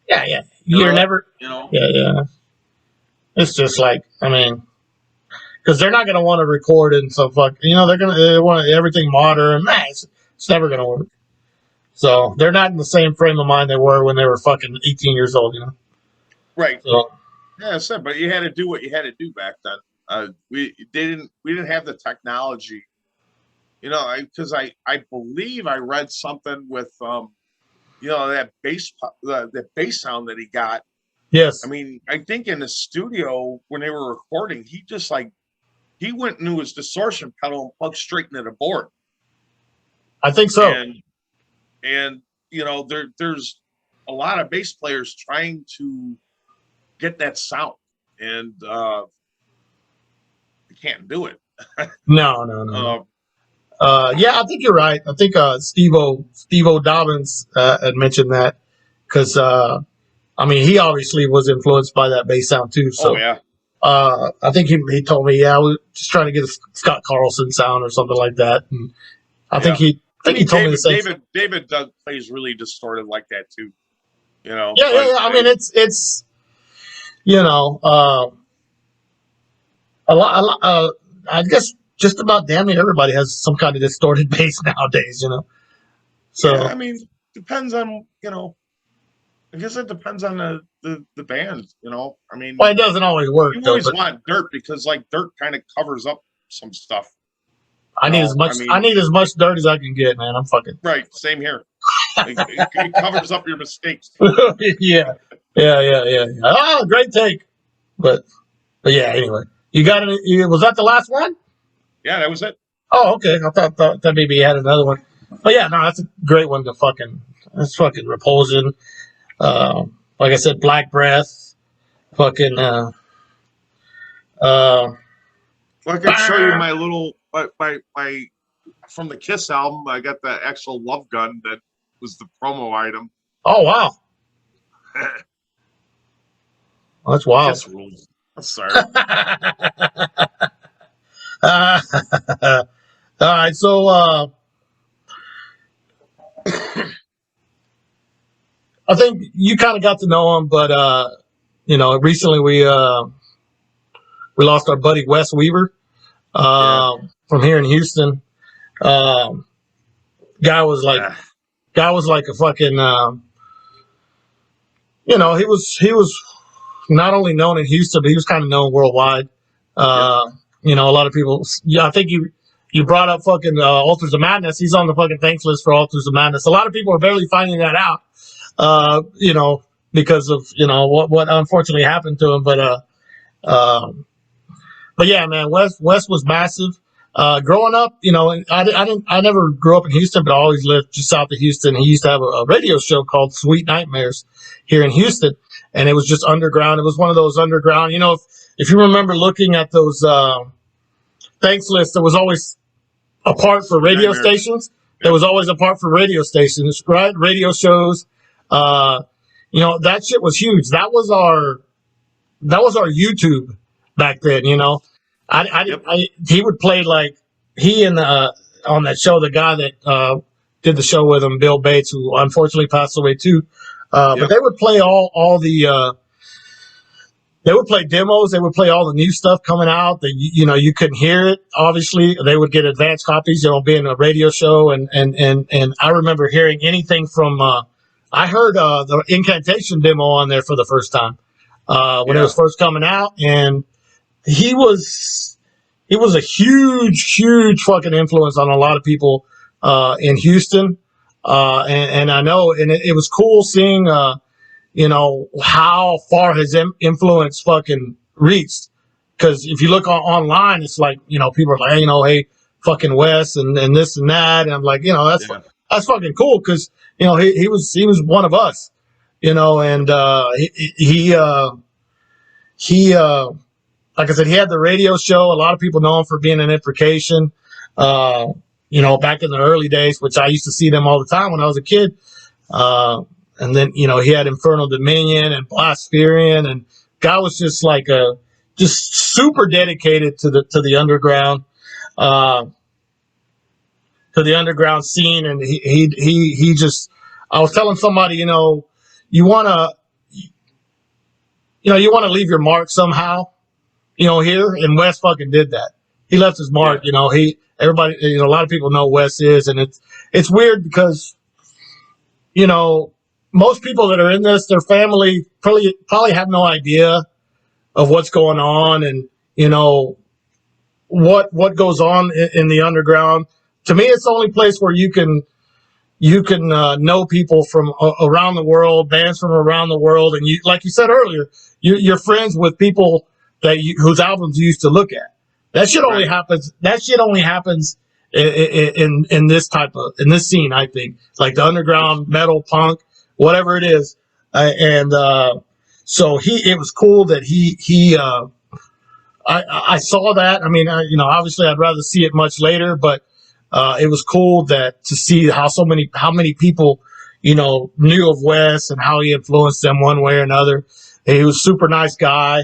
Yeah. You're never. Yeah. It's just like, I mean, because they're not going to want to record it and so fuck. They want everything modern. Nah, it's never going to work. So they're not in the same frame of mind they were when they were fucking 18 years old. Right. So, yeah, I said, but you had to do what you had to do back then. We didn't have the technology. Because I believe I read something with that bass sound that he got. Yes. I mean, I think in the studio when they were recording, he went into his distortion pedal and plugged straight into the board. I think so. And there's a lot of bass players trying to get that sound, and they can't do it. No. Yeah, I think you're right. I think Steve-O Dobbins had mentioned that because I mean, he obviously was influenced by that bass sound too. So, yeah. I think he told me, yeah, we're just trying to get a Scott Carlson sound or something like that. And I think he told me the same. David Doug plays really distorted like that too. Yeah. I mean, it's a lot. I guess just about damn near everybody has some kind of distorted bass nowadays. So yeah, I mean, depends on I guess it depends on the band. I mean, well, it doesn't always work. You always want dirt because dirt kind of covers up some stuff. I need as much dirt as I can get, man. I'm fucking right. Same here. It covers up your mistakes. Yeah. Oh, great take. But yeah. Anyway, you got it. Was that the last one? Yeah, that was it. Oh, okay. I thought that maybe you had another one. But yeah, no, that's a great one. That's fucking Repulsion. Like I said, Black Breath. Fucking. Well, I can show you my little my from the Kiss album. I got the actual Love Gun that was the promo item. Oh wow, that's wild. Kiss rules. I'm sorry. All right, so I think you kind of got to know him, but recently we lost our buddy Wes Weaver from here in Houston. Guy was like a fucking he was not only known in Houston, but he was kind of known worldwide. A lot of people. Yeah, I think you brought up fucking Altars of Madness. He's on the fucking thanks list for Altars of Madness. A lot of people are barely finding that out. Because of what unfortunately happened to him. But yeah, man, Wes was massive. Growing up, I never grew up in Houston, but I always lived just south of Houston. He used to have a radio show called Sweet Nightmares here in Houston, and it was just underground. It was one of those underground, if you remember looking at those thanks lists, there was always a part for radio stations. There was always a part for radio stations, right? Radio shows. That shit was huge. That was our YouTube back then. He would play he and on that show, the guy that did the show with him, Bill Bates, who unfortunately passed away too. But they would play all the they would play demos. They would play all the new stuff coming out that you couldn't hear it. Obviously, they would get advanced copies. Being a radio show, and I remember hearing anything from. I heard the Incantation demo on there for the first time. when it was first coming out, and he was a huge fucking influence on a lot of people in Houston, and I know, and it was cool seeing how far his influence fucking reached. Because if you look online, it's like, people are like, hey, hey, fucking Wes and this and that. And I'm like, that's fucking cool. Because, he was one of us, and he like I said, he had the radio show. A lot of people know him for being an imprecation, back in the early days, which I used to see them all the time when I was a kid. And then, he had Infernal Dominion and Blaspherian, and guy was just like just super dedicated to the underground, scene. And he just, I was telling somebody, you want to leave your mark somehow, here, and Wes fucking did that. He left his mark, everybody, a lot of people know Wes is, and it's weird because, most people that are in this, their family probably have no idea of what's going on, and what goes on in the underground. To me, it's the only place where you can know people from around the world, bands from around the world, and you, like you said earlier, you're friends with people whose albums you used to look at. That shit only happens. That shit only happens in this in this scene. I think, like the underground metal, punk, whatever it is, so it was cool that I saw that. I mean, obviously I'd rather see it much later, but it was cool to see how many people, knew of Wes and how he influenced them one way or another. He was a super nice guy.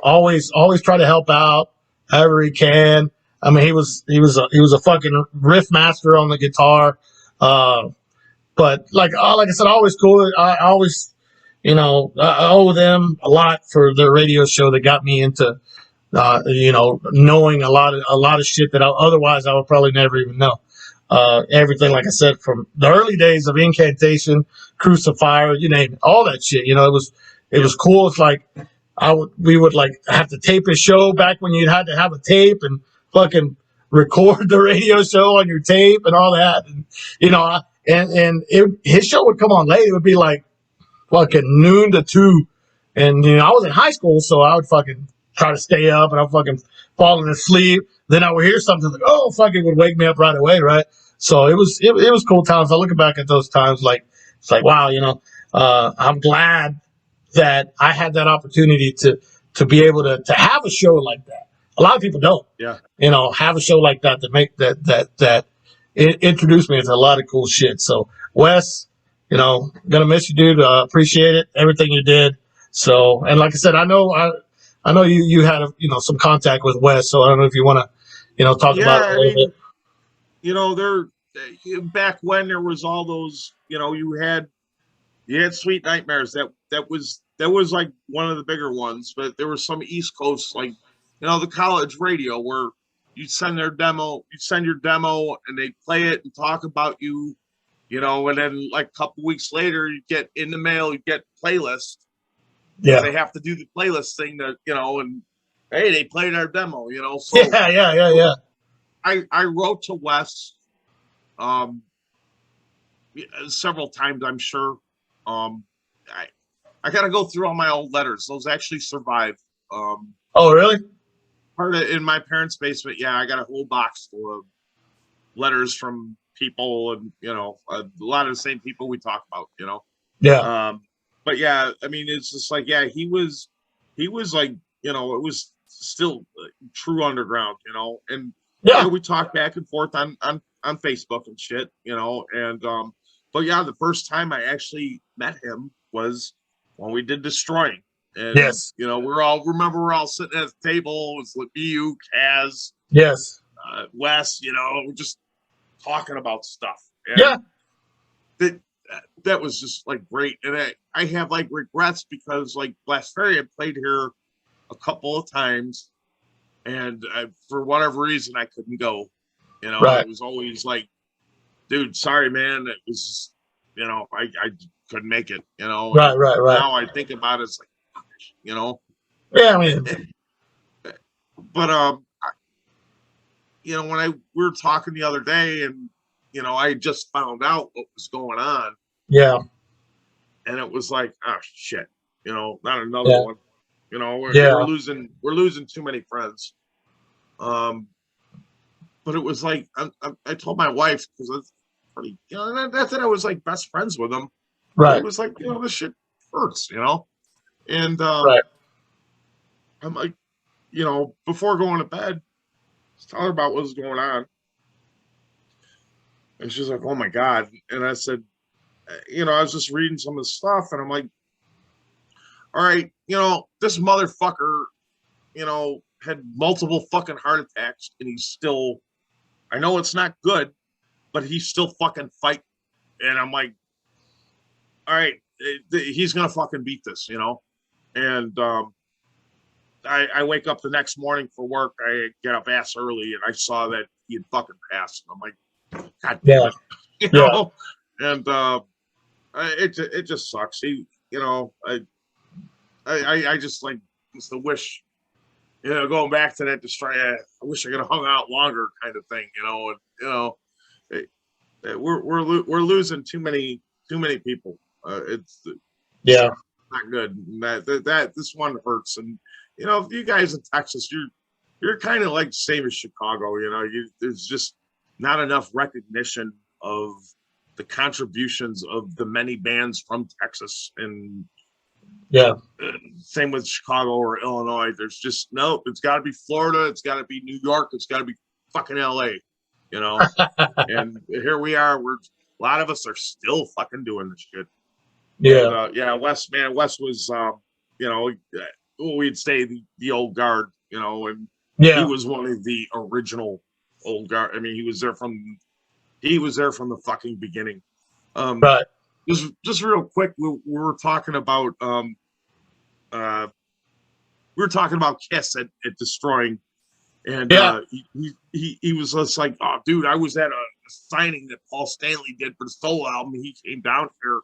Always try to help out however he can. I mean, he was a fucking riff master on the guitar. But like I said, always cool. I always, I owe them a lot for their radio show that got me into, knowing a lot of shit that otherwise I would probably never even know. Everything, like I said, from the early days of Incantation, Crucifier, you name it, all that shit. It was cool. It's like we would like have to tape a show back when you had to have a tape and fucking record the radio show on your tape and all that, and his show would come on late. It would be like fucking noon to 2, and I was in high school, so I would fucking try to stay up, and I'm fucking falling asleep. Then I would hear something like, oh fuck, it would wake me up right away, right? So it was cool times. I look back at those times like it's like wow, I'm glad that I had that opportunity to be able to have a show like that. A lot of people don't. Yeah. Have a show like that to make that it introduced me to a lot of cool shit. So Wes, gonna miss you, dude. Appreciate it, everything you did. So, and like I said, I know you had some contact with Wes, so I don't know if you want to talk about it a little bit. There back when there was all those, you had Sweet Nightmares. That was like one of the bigger ones, but there was some East Coast, like the college radio where you'd send your demo, and they play it and talk about you, and then like a couple weeks later you get in the mail, you get playlist. Yeah, they have to do the playlist thing that and hey, they played our demo, so yeah. I wrote to Wes several times, I'm sure. I gotta go through all my old letters. Those actually survive. Oh, really? Part of in my parents' basement. Yeah, I got a whole box full of letters from people, and a lot of the same people we talk about. Yeah. But yeah, I mean, it's just like he was like it was still true underground, and we talked back and forth on Facebook and shit, and but yeah, the first time I actually met him was when we did Destroying. And, yes. We're all sitting at the table. It was like you, Kaz, yes, Wes, just talking about stuff. And that was just like great. And I have like regrets because like Blaspherian played here a couple of times, and for whatever reason I couldn't go. Right. It was always like, dude, sorry, man. you know, I couldn't make it, you know. Right. And Right. Right. now I think about it, it's like, you know, Yeah. I mean. but you know, when we were talking the other day, and you know, I just found out what was going on, Yeah. and it was like, oh shit, you know, not another Yeah. one. You know, Yeah. we're losing too many friends. But it was like I told my wife, because I was pretty, you know, not that I was like best friends with him, but it Right. was like, you know, this shit hurts, you know. And Right. I'm like, you know, before going to bed, tell her about what was going on, and she's like, "Oh my god!" And I said, you know, I was just reading some of the stuff, and I'm like, "All right, you know, this motherfucker, you know, had multiple fucking heart attacks, and he's still. I know it's not good, but he's still fucking fighting." And I'm like, "All right, he's gonna fucking beat this," you know. And I wake up the next morning for work. I get up ass early, and I saw that he had fucking passed. And I'm like, God damn Yeah. it, you Yeah. know. And it just sucks. You know, I just like just the wish, you know, going back to that destroy. I wish I could have hung out longer, kind of thing, you know. And you know, we're losing too many people. It's Yeah. not good. That this one hurts. And you know, you guys in Texas, you're kind of like the same as Chicago. You know, there's just not enough recognition of the contributions of the many bands from Texas. And Yeah. same with Chicago or Illinois. There's just no. It's got to be Florida. It's got to be New York. It's got to be fucking LA. You know. And here we are. A lot of us are still fucking doing this shit. Yeah. And yeah, Wes was, you know, we'd say the old guard, you know, and he Yeah. was one of the original old guard. I mean, he was there from the fucking beginning. Um, Right. just real quick, we were talking about uh, Kiss at Destroying, and Yeah. he was just like, oh, dude, I was at a signing that Paul Stanley did for the solo album. He came down here,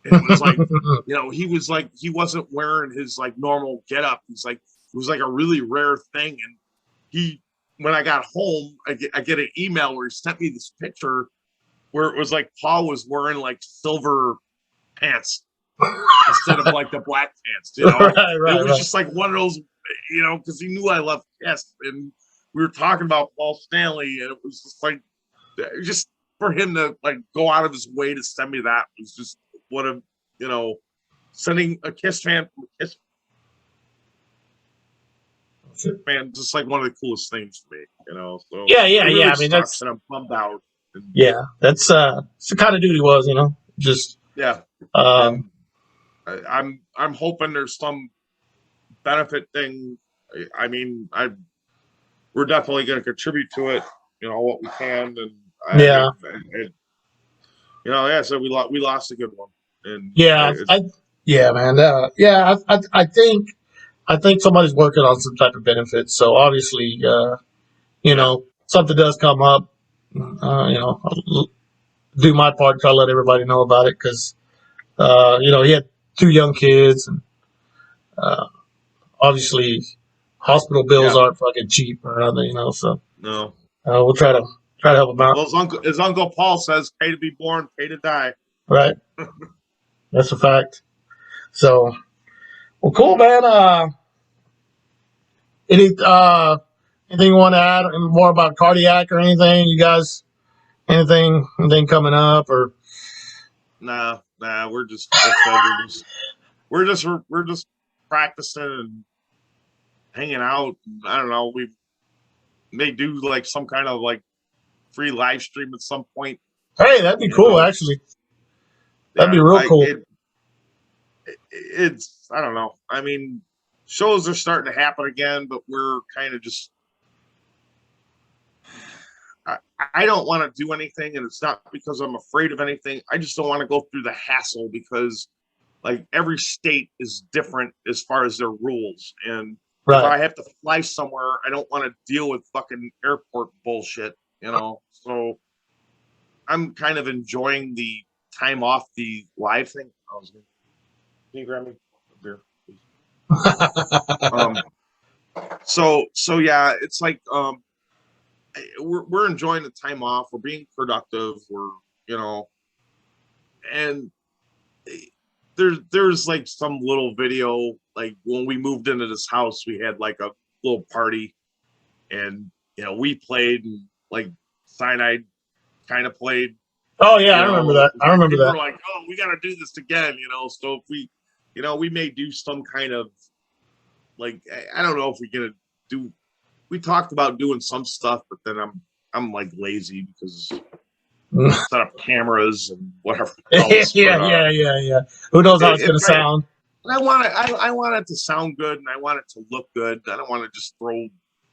and it was like, you know, he was like, he wasn't wearing his like normal getup. He's like, it was like a really rare thing. And when I got home, I get an email where he sent me this picture where it was like Paul was wearing like silver pants instead of like the black pants, you know. Right. And it Right. was Right. just like one of those, you know, because he knew I loved Kiss, and we were talking about Paul Stanley, and it was just like, just for him to like go out of his way to send me that was just what a, you know, sending a Kiss fan from a Kiss fan, just like one of the coolest things to me, you know. So Yeah. it Yeah. really Yeah. I mean, sucks, that's and I'm bummed out. And, yeah. That's it's the kind of dude he was, you know. Just yeah, um. and I'm hoping there's some benefit thing. I mean, we're definitely going to contribute to it, you know, what we can. And Yeah. you know, yeah, so we lost a good one, and Yeah. Yeah, man. Yeah. I think somebody's working on some type of benefits. So obviously, you yeah, know, something does come up. You know, I'll do my part, try to let everybody know about it because, you know, he had two young kids, and uh, obviously, hospital bills yeah, aren't fucking cheap or nothing, you know. So no. we'll try to help him out. Well, his uncle Paul says, "Pay to be born, pay to die." Right, that's a fact. So, well, cool, man. Any anything you want to add more about cardiac or anything? You guys, anything coming up or? Nah, we're just, like I said, we're just practicing and hanging out. I don't know. We may do like some kind of like free live stream at some point. Hey, that'd be You cool. know, Actually, that'd be yeah, real cool. it's I don't know. I mean, shows are starting to happen again, but we're kind of just. I don't want to do anything, and it's not because I'm afraid of anything. I just don't want to go through the hassle because, like, every state is different as far as their rules, and if Right. I have to fly somewhere, I don't want to deal with fucking airport bullshit, you know. So I'm kind of enjoying the time off the live thing. Can you grab me a beer, please? So yeah, it's like we're enjoying the time off. We're being productive. We're and there's like some little video, like when we moved into this house, we had like a little party, and we played, and like Cyanide kind of played. Oh yeah, I remember that. People were like, "Oh, we got to do this again," So if we, we may do some kind of, like, I don't know if we're gonna do. We talked about doing some stuff, but then I'm like lazy because set up cameras and whatever else. Yeah. Who knows how it's gonna sound? I want it to sound good, and I want it to look good. I don't want to just throw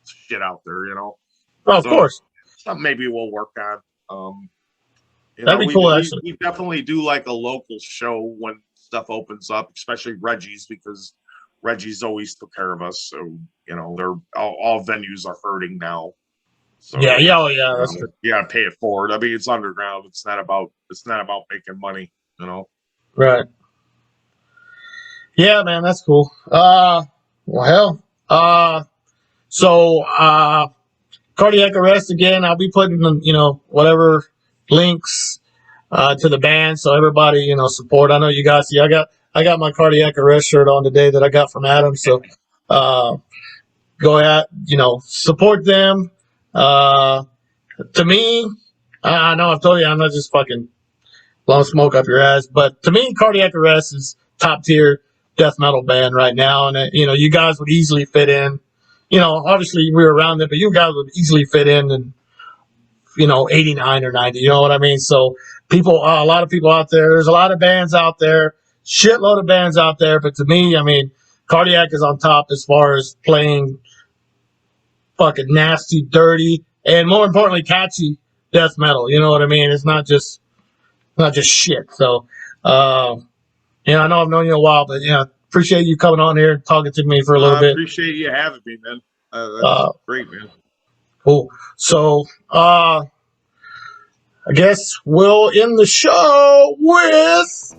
shit out there, Oh, of course. Something maybe we'll work on. That'd be cool, actually. We definitely do like a local show when stuff opens up, especially Reggie's, because Reggie's always took care of us. So they're all venues are hurting now. So, yeah, that's true. You gotta pay it forward. I mean, it's underground. It's not about making money. Right. Yeah, man, that's cool. Well, hell. So cardiac arrest again. I'll be putting whatever links to the band, so everybody support. I know you guys see. I got my cardiac arrest shirt on today that I got from Adam. So go ahead, support them. To me, I know I've told you I'm not just fucking blowing smoke up your ass, but to me, cardiac arrest is top tier death metal band right now, and you guys would easily fit in. Obviously we were around it, but you guys would easily fit in 89 or 90. You know what I mean? So people, a lot of people out there. There's a lot of bands out there, shitload of bands out there. But to me, I mean, Cardiac is on top as far as playing fucking nasty, dirty, and more importantly, catchy death metal. You know what I mean? It's not just shit. So, I know I've known you a while, but appreciate you coming on here and talking to me for a little bit. I appreciate you having me, man. That's great, man. Cool. So, I guess we'll end the show with